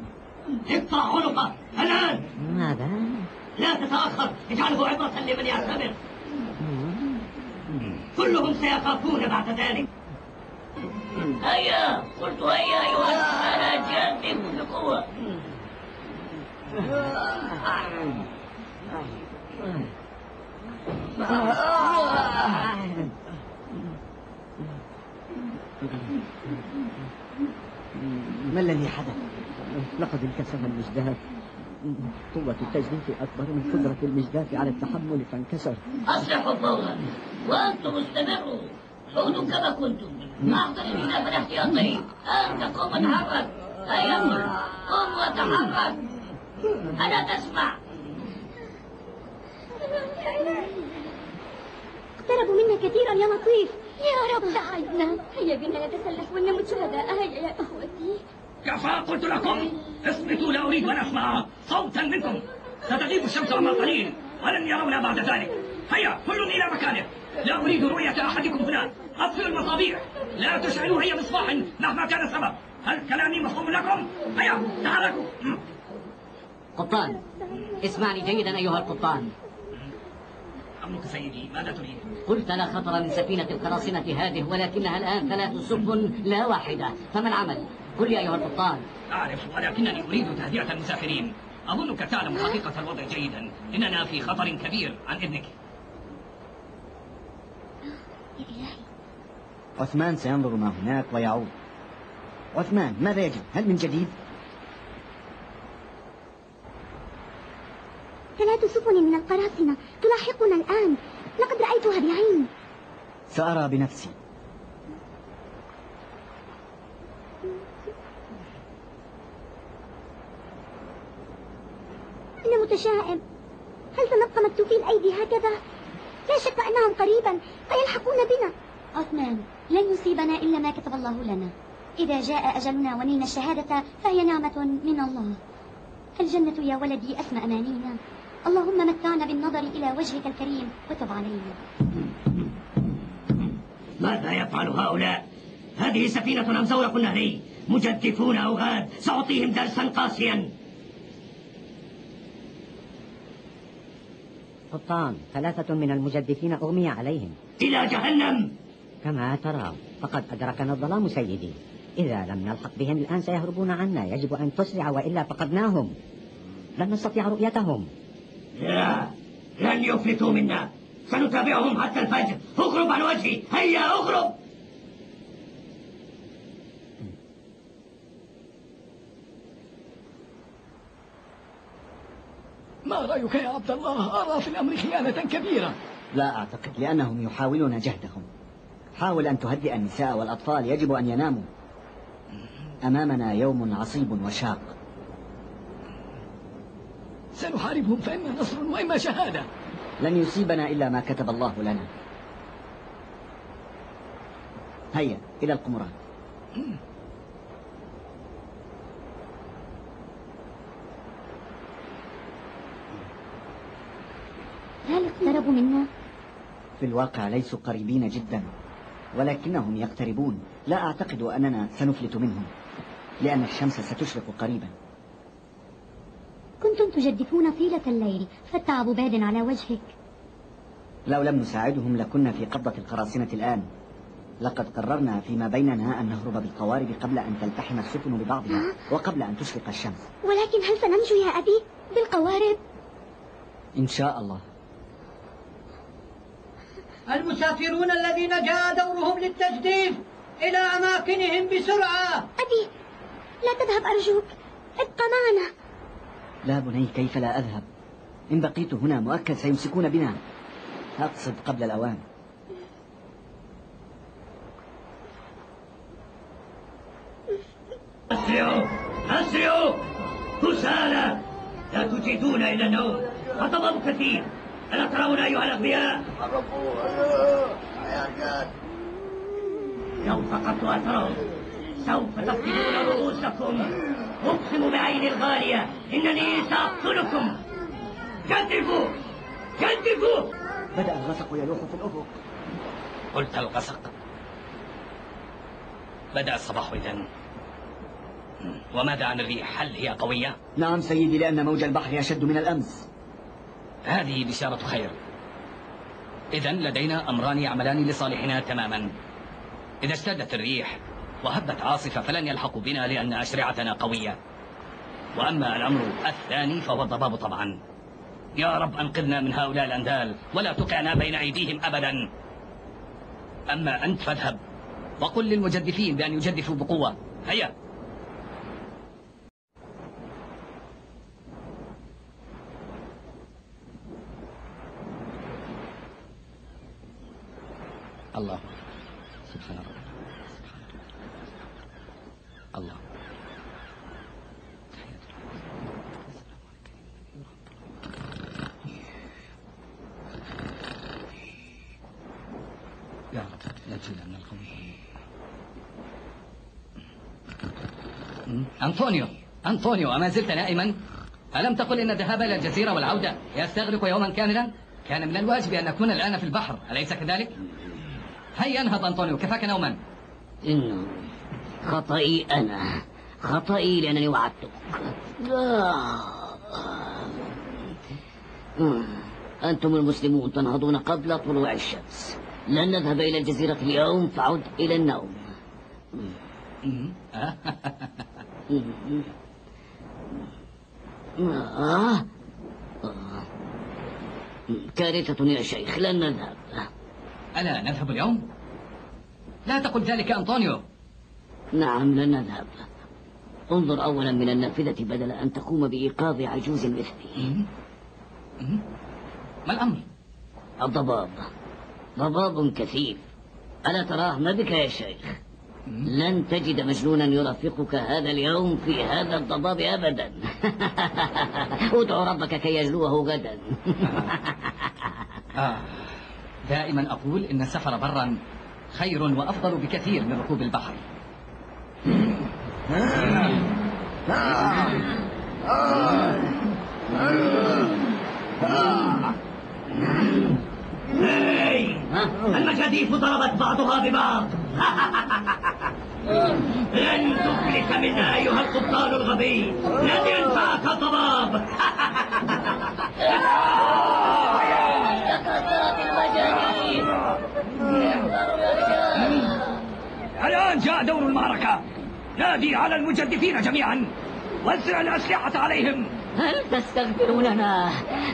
اقطع عنقه الآن. ماذا؟ لا تتأخر، اجعله عبرة لمن يعتبر. كلهم سيخافون بعد ذلك. هيا، قلت هيا أيها السفارة، جدفوا بقوة. ما الذي حدث؟ لقد انكسر المجداف. قوة التجديف أكبر من قدرة المجداف على التحمل فانكسر. أصلحوا فورا وأنتم استمروا، عودوا كما كنتم أحضر الجناب الاحتياطي. أنت قم وتحرك. هيا قم وتحرك. ألا تسمع؟ اقتربوا منا كثيرا يا لطيف. يا رب ساعدنا. هيا بنا نتسلح ولنمت شهداء. هيا يا أخوتي. كفى قلت لكم، اصمتوا، لا أريد أن أسمع صوتا منكم. ستغيب الشمس عما قليل ولن يرونا بعد ذلك. هيا كل إلى مكانه، لا أريد رؤية أحدكم هنا. أطفئوا المصابيح، لا تشعلوا أي مصباح مهما كان السبب. هل كلامي مفهوم لكم؟ هيا تحركوا. قبطان، اسمعني جيدا أيها القبطان. أمرك سيدي، ماذا تريد؟ قلت لا خطر من سفينة القراصنة هذه، ولكنها الآن 3 سفن لا واحدة، فما العمل؟ قل لي أيها القبطان. أعرف، ولكنني أريد تهدئة المسافرين. أظنك تعلم حقيقة الوضع جيدا. إننا في خطر كبير عن إذنك. عثمان سينظر ما هناك ويعود. عثمان، ماذا يجب؟ هل من جديد؟ 3 سفن من القراصنة تلاحقنا الآن. لقد رأيتها بعيني. سأرى بنفسي. أنا متشائم. هل سنبقى مكتوفي الأيدي هكذا؟ لا شك أنهم قريبا سيلحقون بنا. عثمان، لن يصيبنا إلا ما كتب الله لنا. إذا جاء أجلنا ونلنا الشهادة فهي نعمة من الله. الجنة يا ولدي أسمى أمانينا. اللهم متعنا بالنظر إلى وجهك الكريم وتب علينا. ماذا يفعل هؤلاء؟ هذه سفينة أم زورق نهري؟ مجدفون أوغاد، سأعطيهم درسا قاسيا. قبطان، 3 من المجدفين أغمي عليهم. إلى جهنم. كما ترى، فقد أدركنا الظلام سيدي. إذا لم نلحق بهم الآن سيهربون عنا. يجب أن تسرع وإلا فقدناهم. لن نستطيع رؤيتهم. لا، لن يفلتوا منا. سنتابعهم حتى الفجر. اغرب عن وجهي، هيا اغرب. ما رأيك يا عبد الله؟ أرى في الأمر خيانة كبيرة. لا أعتقد، لأنهم يحاولون جهدهم. حاول أن تهدئ النساء والأطفال، يجب أن يناموا. أمامنا يوم عصيب وشاق. سنحاربهم، فإما نصر وإما شهادة. لن يصيبنا إلا ما كتب الله لنا. هيا إلى القمران. هل اقتربوا منا؟ في الواقع ليسوا قريبين جدا، ولكنهم يقتربون. لا أعتقد أننا سنفلت منهم، لأن الشمس ستشرق قريبا. كنتم تجدفون طيلة الليل فالتعب باد على وجهك. لو لم نساعدهم لكنا في قبضة القراصنة الآن. لقد قررنا فيما بيننا أن نهرب بالقوارب قبل أن تلتحم السفن ببعضها وقبل أن تشرق الشمس. ولكن هل سننجو يا أبي بالقوارب؟ إن شاء الله. المسافرون الذين جاء دورهم للتجديف إلى أماكنهم بسرعة. أبي، لا تذهب أرجوك، ابقى معنا. لا بني، كيف لا أذهب؟ إن بقيت هنا مؤكد سيمسكون بنا. أقصد قبل الأوان. أسرعوا أسرعوا، كسالى لا تجيدون إلى النوم، الضباب كثير، ألا ترون أيها الأغبياء؟ لو فقدت أثرهم سوف تفقدون رؤوسكم. أقسم بعيني الغالية إنني سأقتلكم. جدفوا جدفوا. بدأ الغسق يلوح في الأفق. قلت الغسق. بدأ الصباح إذن. وماذا عن الريح؟ هل هي قوية؟ نعم سيدي، لأن موج البحر أشد من الأمس. هذه بشارة خير. إذن لدينا أمران يعملان لصالحنا تماما. إذا اشتدت الريح وهبت عاصفة فلن يلحقوا بنا لأن أشرعتنا قوية. وأما الأمر الثاني فهو الضباب طبعا. يا رب أنقذنا من هؤلاء الأندال ولا تقعنا بين أيديهم أبدا. أما أنت فاذهب وقل للمجدفين بأن يجدفوا بقوة. هيا. الله سبحان الله سبحان الله. يا رب نجينا من القوم. أنطونيو أما زلت نائما؟ ألم تقل إن الذهاب إلى الجزيرة والعودة يستغرق يوما كاملا؟ كان من الواجب أن نكون الآن في البحر، أليس كذلك؟ هيا انهض أنطونيو، كفاك نوما. إنه خطئي أنا، خطئي لأنني وعدتك. أنتم المسلمون تنهضون قبل طلوع الشمس. لن نذهب إلى الجزيرة اليوم فعد إلى النوم. كارثة يا شيخ، لن نذهب. ألا نذهب اليوم؟ لا تقل ذلك أنطونيو. نعم لن نذهب. انظر أولا من النافذة بدل أن تقوم بإيقاظ عجوز مثلي. ما الأمر؟ الضباب، ضباب كثيف. ألا تراه؟ ما بك يا شيخ؟ لن تجد مجنونا يرافقك هذا اليوم في هذا الضباب أبدا. ادعو ربك كي يجلوه غدا. دائما أقول إن السفر برا خير وأفضل بكثير من ركوب البحر. المجاديف ضربت بعضها ببعض. لن تفلت منا أيها القبطان الغبي، لن ينفعك الضباب. الآن جاء دور المعركة. نادي على المجدفين جميعا وزع الأسلحة عليهم. هل تستغفروننا؟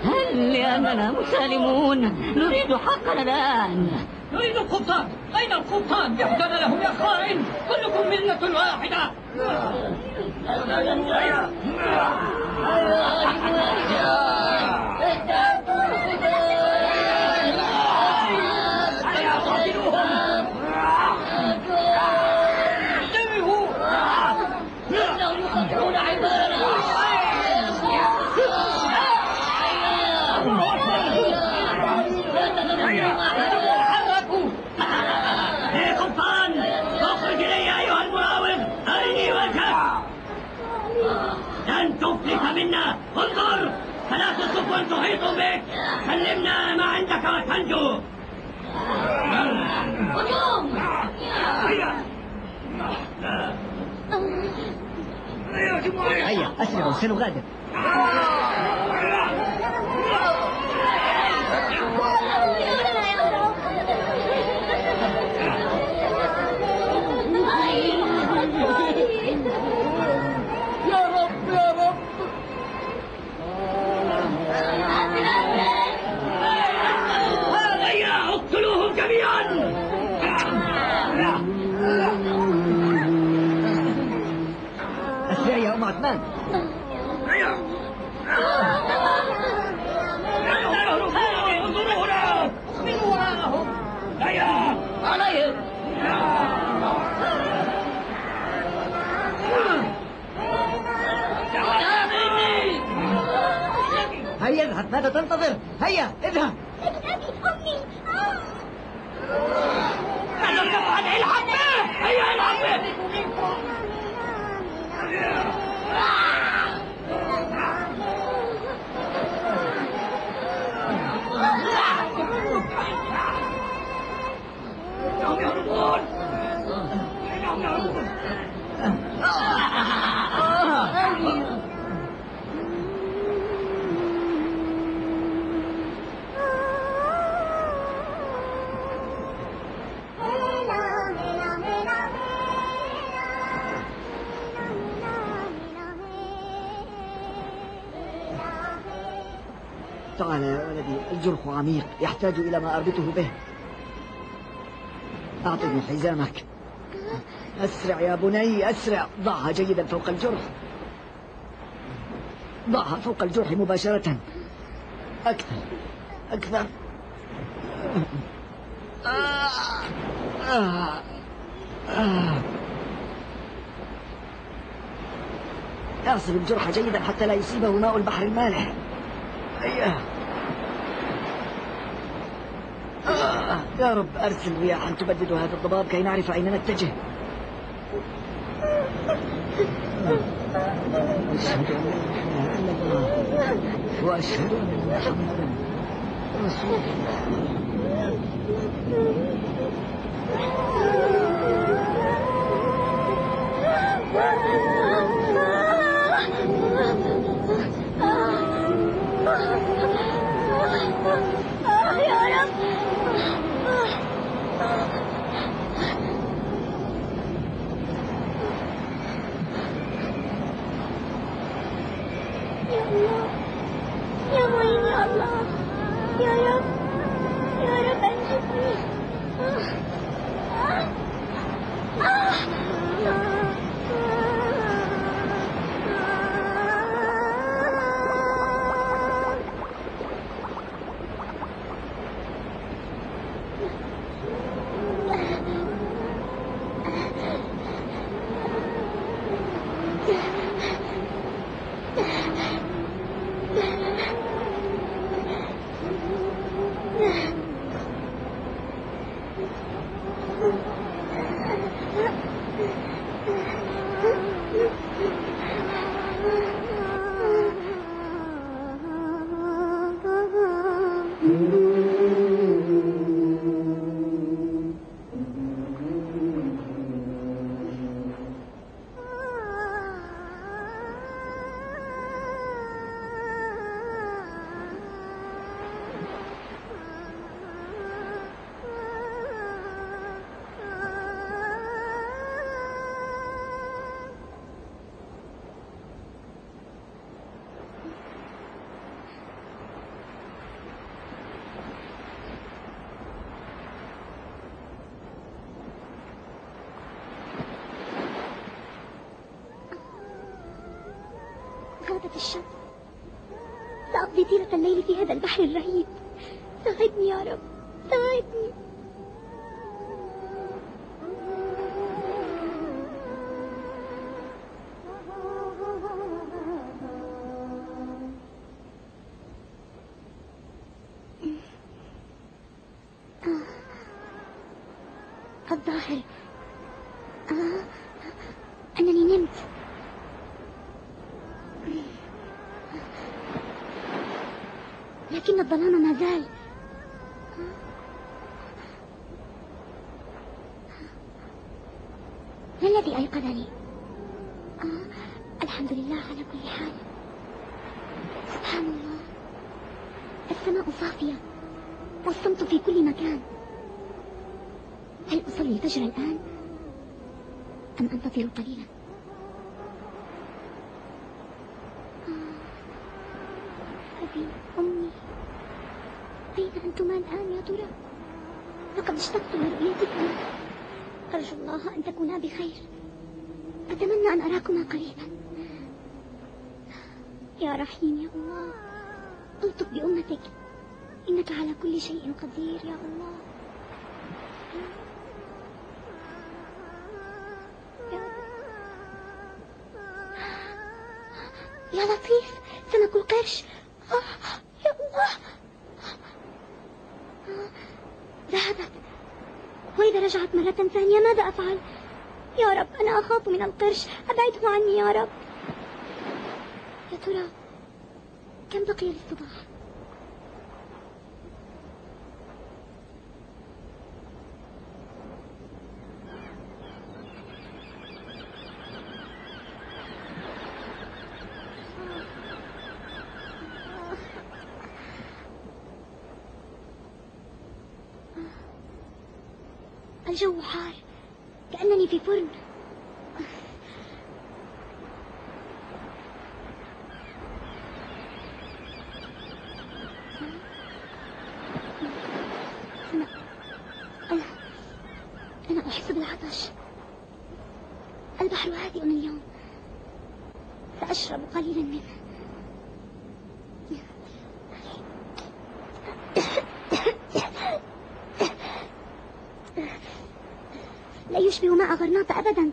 هل لأننا مسالمون؟ نريد حقنا الآن. نريد القبطان. أين القبطان؟ يحضن لهم يا خائن، كلكم ملة واحدة. لن تفلت منا. انظر، ثلاث صفوة تحيط بك. سلمنا ما عندك وتنجو. هيا أسرعوا سنغادر. اقتلوهم جميعا. أسرع يا أم عثمان. انظروا هنا، من وراءهم. هيا عليهم. تعال مني. لكن أبي أمي طبعا العب به. هيا العب به. إنهم يهربون. إنهم يهربون. تعال يا ولدي، الجرح عميق يحتاج إلى ما أربطه به. أعطني حزامك. أسرع يا بني أسرع. ضعها جيدا فوق الجرح. ضعها فوق الجرح مباشرة. أكثر أكثر. اعصب الجرح جيدا حتى لا يصيبه ماء البحر المالح. أيه. يا رب أرسل رياحا تبدد هذا الضباب كي نعرف أين نتجه. أشهد أن لا إله إلا الله وأشهد أن محمدا رسول الله. يا رب. يا الله يا معين يا الله يا رب يا رب أنجدني. غابت الشمس. سأقضي طيلة الليل في هذا البحر الرهيب. ساعدني يا رب ساعدني. الظاهر أنني نمت. لكن الظلام ما زال. ما الذي أيقظني؟ الحمد لله على كل حال. سبحان الله، السماء صافية والصمت في كل مكان. هل أصلي الفجر الآن أم أنتظر قليلا؟ أبي أمي أين أنتما الآن يا ترى؟ لقد اشتقت لرؤيتكما. أرجو الله أن تكونا بخير. أتمنى أن أراكما قريبا. يا رحيم يا الله، ألطف بأمتك، إنك على كل شيء قدير يا الله. يا لطيف، سمك القرش. يا الله. ذهبت. وإذا رجعت مرة ثانية ماذا أفعل؟ يا رب أنا أخاف من القرش، أبعده عني يا رب. يا ترى كم بقي للصباح؟ الجو حار كأنني في فرن. أنا أحس بالعطش. البحر هادئ اليوم، سأشرب قليلا منه. لا يشبه ماء غرناطة أبدا.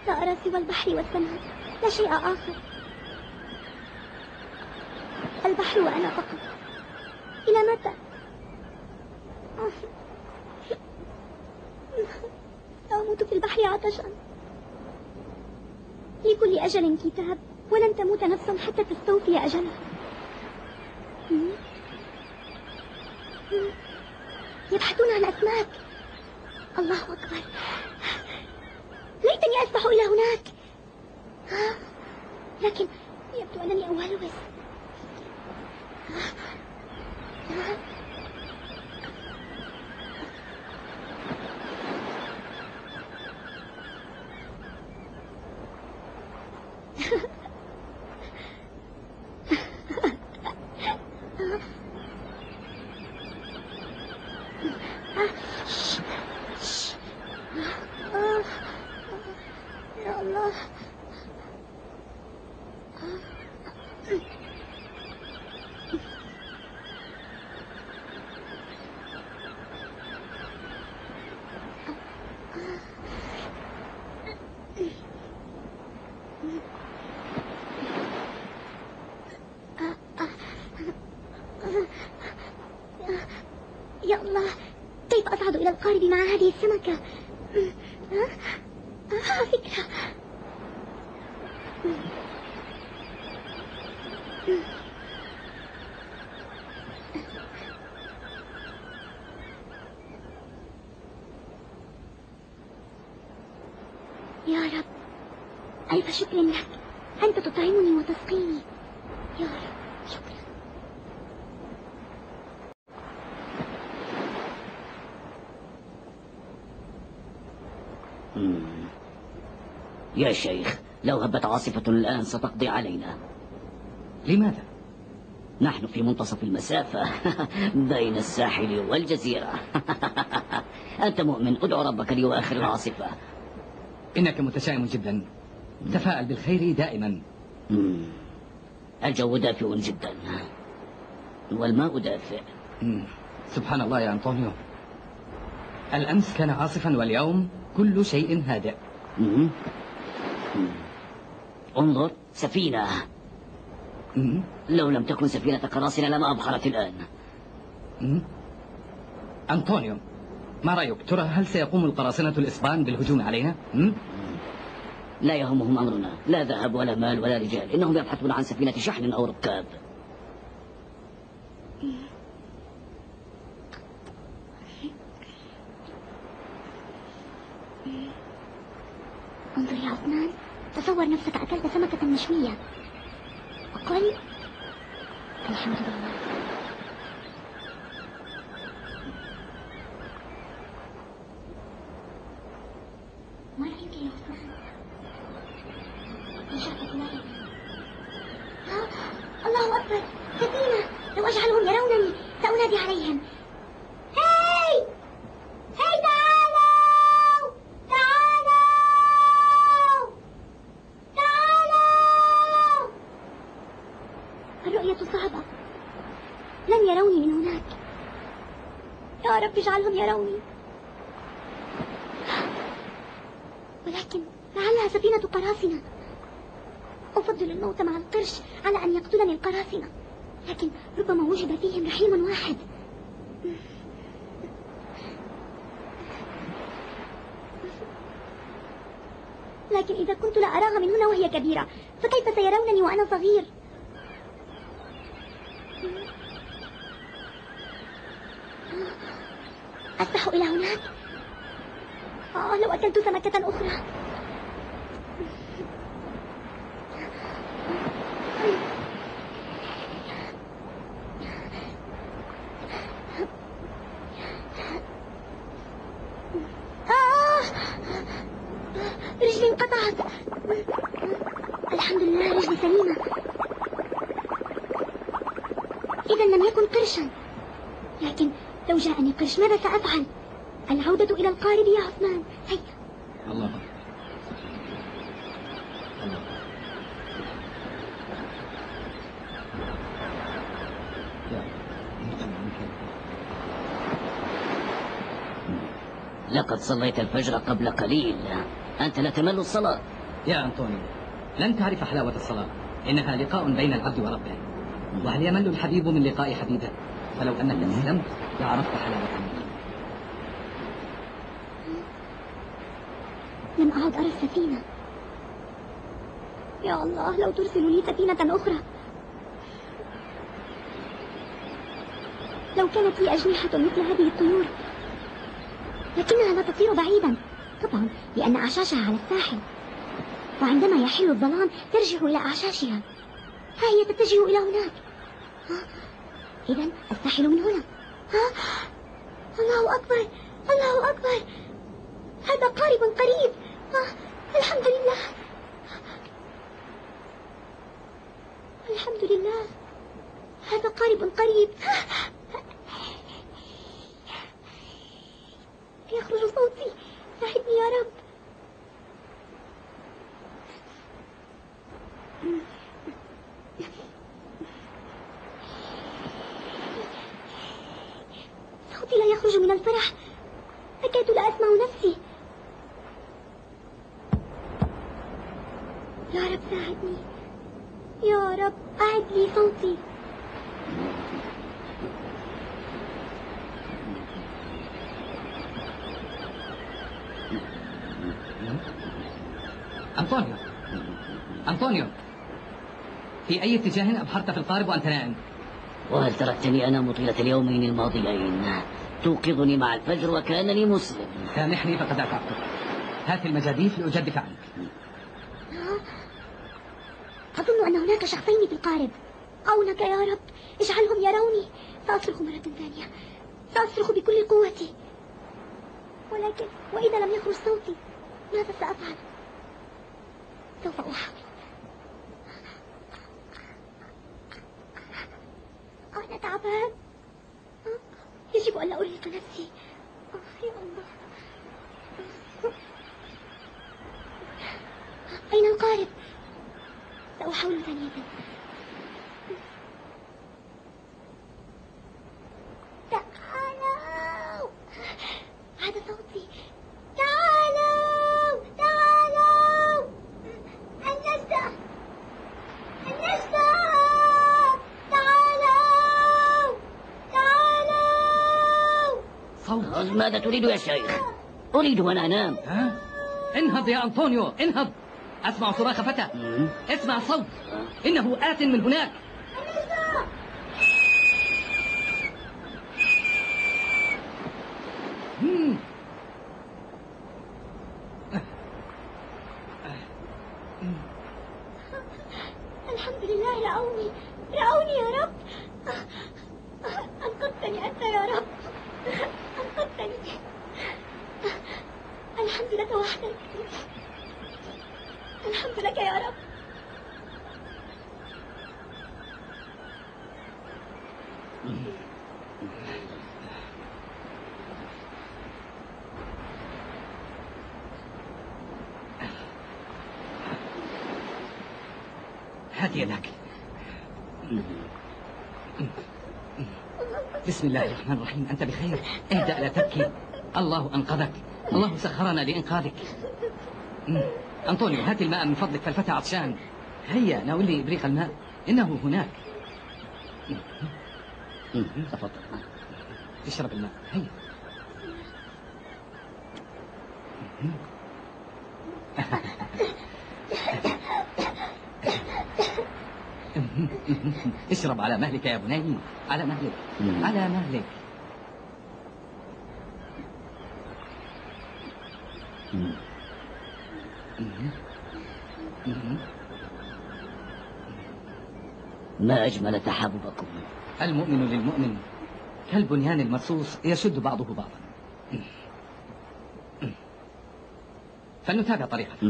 لا أرى سوى البحر والسماء، لا شيء آخر. البحر وأنا فقط. إلى متى؟ سأموت في البحر عطشا. لكل أجل كتاب، ولن تموت نفس حتى تستوفي أجلها. يبحثون عن أسماك. الله أكبر، ليتني أسبح إلى هناك. لكن يبدو أنني أولوس. يا الله. يا الله، كيف أصعد إلى القارب مع هذه السمكة؟ فكرة. يا رب، ألف شكر لك، أنت تطعمني وتسقيني. يا رب شكرا. يا شيخ، لو هبت عاصفة الآن ستقضي علينا. لماذا؟ نحن في منتصف المسافة بين الساحل والجزيرة. أنت مؤمن، ادعو ربك ليؤخر العاصفة. إنك متشائم جدا، تفاءل بالخير دائما. الجو دافئ جدا والماء دافئ. سبحان الله يا أنطونيو، الأمس كان عاصفا واليوم كل شيء هادئ. انظر، سفينة. لو لم تكن سفينة قراصنة لما أبخرت الآن. أنطونيو، ما رأيك؟ ترى هل سيقوم القراصنة الإسبان بالهجوم علينا؟ لا يهمهم أمرنا، لا ذهب ولا مال ولا رجال، إنهم يبحثون عن سفينة شحن أو ركاب. انظر يا عثمان، تصور نفسك أكلت سمكة مشوية وقل الحمد لله. ما رأيك يا عثمان؟ رجعت إلي. الله أكبر، سفينة! لو أجعلهم يرونني سأنادي عليهم. هاي هاي، تعالوا تعالوا تعالوا. الرؤية صعبة، لن يروني من هناك. يا رب اجعلهم يروني. ولكن لعلها سفينة قراصنة. أفضل الموت مع القرش على أن يقتلني القراصنة، لكن ربما وجد فيهم رحيم واحد. لكن إذا كنت لا أراها من هنا وهي كبيرة، فكيف سيرونني وأنا صغير؟ أسبح إلى هناك. لو أكلت سمكة أخرى. رجلي انقطعت. الحمد لله رجلي سليمة. إذا لم يكن قرشا، لكن لو جاءني قرش ماذا سأفعل؟ العودة إلى القارب يا عثمان. هيا. الله. لقد صليت الفجر قبل قليل، أنت لا تمل الصلاة. يا أنطونيو، لن تعرف حلاوة الصلاة، إنها لقاء بين العبد وربه، وهل يمل الحبيب من لقاء حبيبه؟ فلو أنك أسلمت لعرفت حلاوة النعمة. لم أعد أرى السفينة. يا الله، لو ترسل لي سفينة أخرى. لو كانت لي أجنحة مثل هذه الطيور، لكنها لا تطير بعيدا طبعا لأن أعشاشها على الساحل، وعندما يحل الظلام ترجع إلى أعشاشها. ها هي تتجه إلى هناك. إذن الساحل من هنا. الله أكبر، الله أكبر، هذا قارب قريب. الحمد لله، الحمد لله، هذا قارب قريب. يخرج صوتي، ساعدني يا رب. صوتي لا يخرج من الفرح، أكاد لا أسمع نفسي. يا رب ساعدني، يا رب أعد لي صوتي. أنطونيو، أنطونيو، في أي اتجاه أبحرت في القارب وأنت نائم؟ وهل تركتني أنام طيلة اليومين الماضيين؟ توقظني مع الفجر وكأنني مسلم. سامحني فقد أتعبتك. هات المجاديف لأجدف عنك. أظن أن هناك شخصين في القارب. عونك يا رب، اجعلهم يروني. سأصرخ مرة ثانية، سأصرخ بكل قوتي، ولكن وإذا لم يخرج صوتي ماذا سأفعل؟ سوف أحاول. أنا تعبان، يجب أن لا أرهق نفسي. يا الله، أين القارب؟ سأحاول ثانية. تعالوا، عاد صوتي. تعالوا، تعالوا، النجدة، النجدة، تعالوا، تعالوا. صوت. ماذا تريد يا شيخ؟ أريد أن أنام. انهض يا أنطونيو، انهض. أسمع صراخ فتى. اسمع صوت، إنه آت من هناك. الحمد لله، رعوني، رعوني يا رب. أنقذتني أنت يا رب، أنقذتني. الحمد لك وحدك، الحمد لك يا رب. هات يدك. بسم الله الرحمن الرحيم. أنت بخير؟ اهدأ، لا تبكي. الله أنقذك، الله سخرنا لإنقاذك. أنطونيو هات الماء من فضلك، فالفتى عطشان. هيا ناولني إبريق الماء، إنه هناك. تفضل. اشرب الماء، هيا. اشرب على مهلك يا بني، على مهلك، على مهلك. ما أجمل تحاببكم. المؤمن للمؤمن كالبنيان المرصوص يشد بعضه بعضا. فلنتابع طريقك.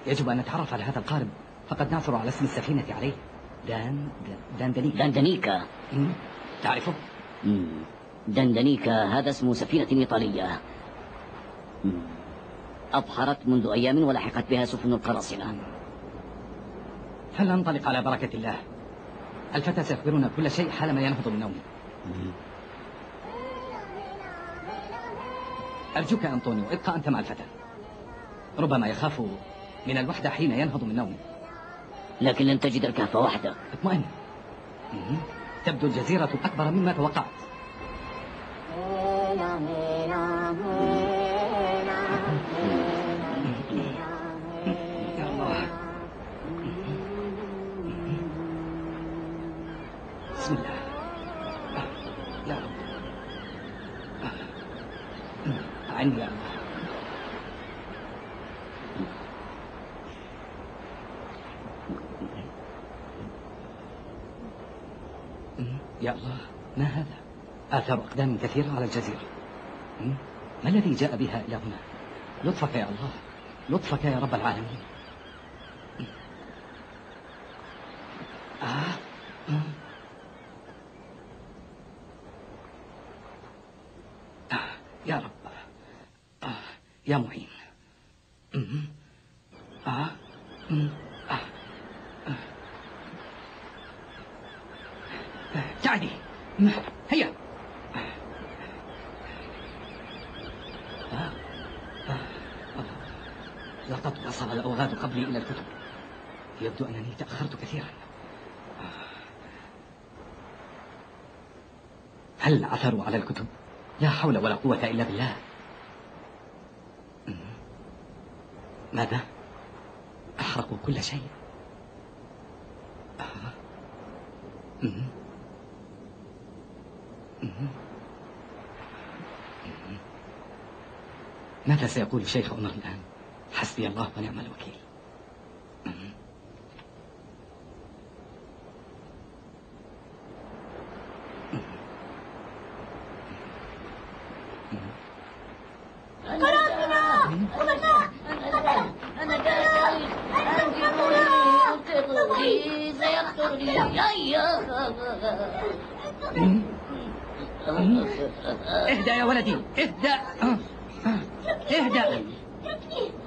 يجب أن نتعرف على هذا القارب، فقد نعثر على اسم السفينة عليه. داندنيكا. داندنيكا. تعرفه؟ داندنيكا هذا اسم سفينة إيطالية أبحرت منذ أيام ولحقت بها سفن القراصنة. فلننطلق على بركة الله. الفتى سيخبرنا كل شيء حالما ينهض من نومه. أرجوك يا أنطونيو ابقى أنت مع الفتى، ربما يخاف من الوحدة حين ينهض من نومه. لكن لن تجد الكهف وحده. اطمئن. تبدو الجزيرة أكبر مما توقعت. بسم الله. يا رب أعني يا الله. يا الله، ما هذا؟ آثار أقدام كثيرة على الجزيرة. ما الذي جاء بها إلى هنا؟ لطفك يا الله، لطفك يا رب العالمين. يا رب، يا معين. تعدي، هيا. لقد وصل الأوغاد قبلي إلى الكتب. يبدو أنني تأخرت كثيرا. هل عثروا على الكتب؟ لا حول ولا قوة إلا بالله. ماذا؟ أحرقوا كل شيء. ماذا سيقول الشيخ عمر الآن؟ حسبي الله ونعم الوكيل. أنا جاي. أنقذوني، سيقتلني. اهدأ يا ولدي، اهدأ. اهدأ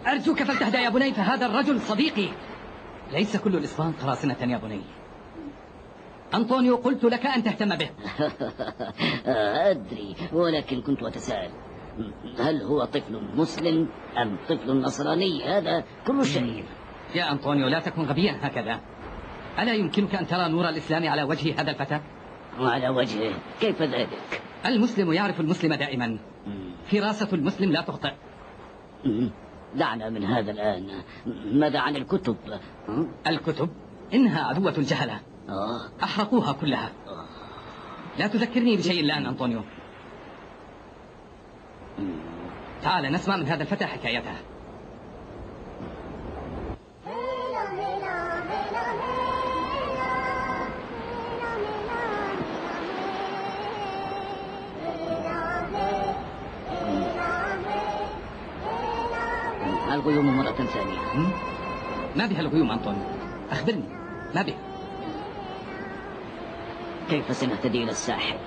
أرجوك، فلتهدأ يا بني، فهذا الرجل صديقي. ليس كل الإسبان قراصنة يا بني. أنطونيو قلت لك أن تهتم به. أدري، ولكن كنت أتساءل هل هو طفل مسلم أم طفل نصراني؟ هذا كل شيء. يا أنطونيو لا تكن غبيا هكذا. ألا يمكنك أن ترى نور الإسلام على وجه هذا الفتى؟ وعلى وجهه؟ كيف ذلك؟ المسلم يعرف المسلم دائما. فراسة المسلم لا تخطئ. دعنا من هذا الآن. ماذا عن الكتب؟ الكتب إنها عدوة الجهلة. أحرقوها كلها. لا تذكرني بشيء الآن أنطونيو. تعال نسمع من هذا الفتى حكايته. الغيوم مرة ثانية. ما بها الغيوم أنطونيو؟ أخبرني، ما بها؟ كيف سنهتدي إلى الساحل؟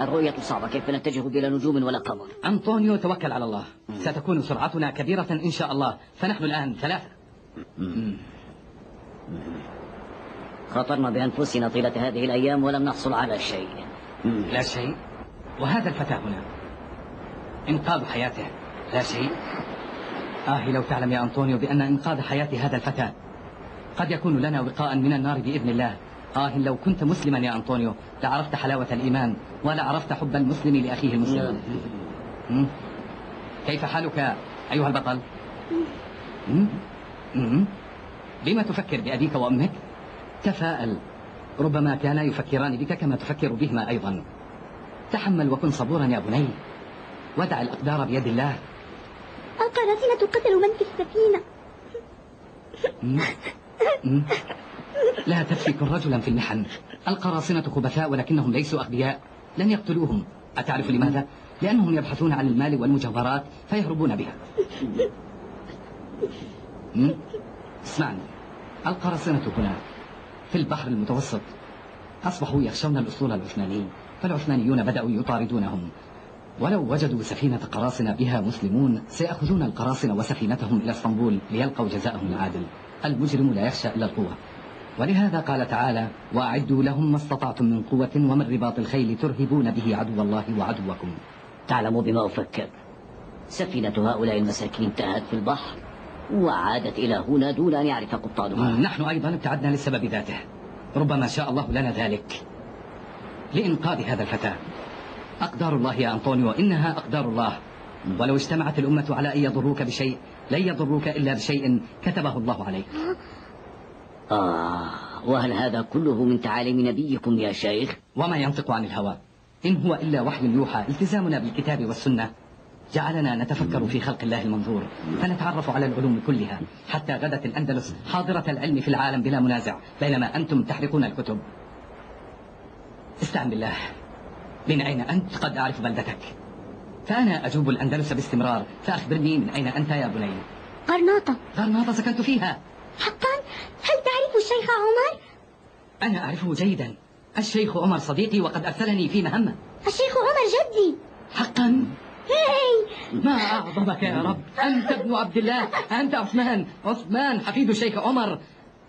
الرؤية صعبة، كيف نتجه بلا نجوم ولا قمر؟ أنطونيو توكل على الله. ستكون سرعتنا كبيرة إن شاء الله، فنحن الآن 3. خاطرنا بأنفسنا طيلة هذه الأيام ولم نحصل على شيء. لا شيء؟ وهذا الفتى هنا إنقاذ حياته لا شيء. لو تعلم يا أنطونيو بأن إنقاذ حياة هذا الفتى قد يكون لنا وقاء من النار بإذن الله. لو كنت مسلما يا أنطونيو لعرفت حلاوة الإيمان ولعرفت حب المسلم لأخيه المسلم. كيف حالك أيها البطل؟ لما تفكر بأبيك وأمك؟ تفاءل، ربما كانا يفكران بك كما تفكر بهما أيضا. تحمل وكن صبورا يا بني، ودع الأقدار بيد الله. القراصنة قتلوا من في السفينة. لا تفلك رجلا في المحن. القراصنة خبثاء ولكنهم ليسوا أغبياء، لن يقتلوهم. أتعرف لماذا؟ لأنهم يبحثون عن المال والمجوهرات فيهربون بها. اسمعني، القراصنة هنا في البحر المتوسط أصبحوا يخشون الأسطول العثماني، فالعثمانيون بدأوا يطاردونهم. ولو وجدوا سفينة قراصنة بها مسلمون سيأخذون القراصنة وسفينتهم إلى اسطنبول ليلقوا جزاءهم العادل. المجرم لا يخشى إلا القوة، ولهذا قال تعالى: وأعدوا لهم ما استطعتم من قوة ومن رباط الخيل ترهبون به عدو الله وعدوكم. تعلم بما أفكر؟ سفينة هؤلاء المساكين انتهت في البحر وعادت إلى هنا دون أن يعرف قبطانها. نحن أيضا ابتعدنا للسبب ذاته، ربما شاء الله لنا ذلك لإنقاذ هذا الفتى. أقدار الله يا أنطونيو، إنها أقدار الله، ولو اجتمعت الأمة على أن يضروك بشيء لن يضروك إلا بشيء كتبه الله عليك. وهل هذا كله من تعاليم نبيكم يا شيخ؟ وما ينطق عن الهوى، إن هو إلا وحي يوحى. التزامنا بالكتاب والسنة جعلنا نتفكر في خلق الله المنظور، فنتعرف على العلوم كلها، حتى غدت الأندلس حاضرة العلم في العالم بلا منازع، بينما أنتم تحرقون الكتب. استعن بالله. من أين أنت؟ قد أعرف بلدتك، فأنا أجوب الأندلس باستمرار، فأخبرني من أين أنت يا بني؟ غرناطة. غرناطة سكنت فيها. حقا؟ هل تعرف الشيخ عمر؟ أنا أعرفه جيدا، الشيخ عمر صديقي وقد أرسلني في مهمة. الشيخ عمر جدي. حقا؟ ما أعظمك يا رب، أنت ابن عبد الله، أنت عثمان حفيد الشيخ عمر.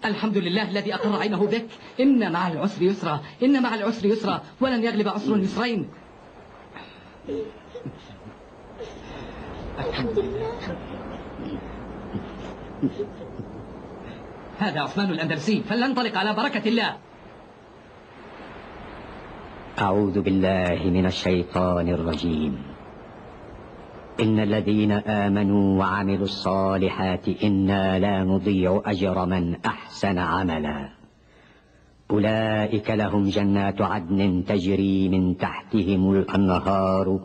الحمد لله الذي أقر عينه بك. إن مع العسر يسرا، إن مع العسر يسرا، ولن يغلب عسر يسرين. الحمد لله. هذا عثمان الأندلسي، فلننطلق على بركة الله. أعوذ بالله من الشيطان الرجيم. إن الذين آمنوا وعملوا الصالحات إنا لا نضيع أجر من أحسن عملا. أولئك لهم جنات عدن تجري من تحتهم الأنهار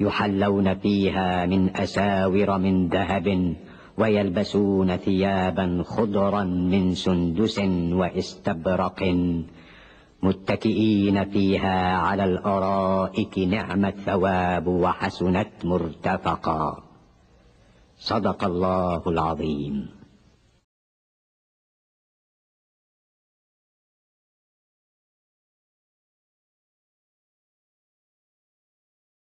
يحلون فيها من أساور من ذهب ويلبسون ثيابا خضرا من سندس واستبرق متكئين فيها على الأرائك نعم الثواب وحسنت مرتفقا. صدق الله العظيم.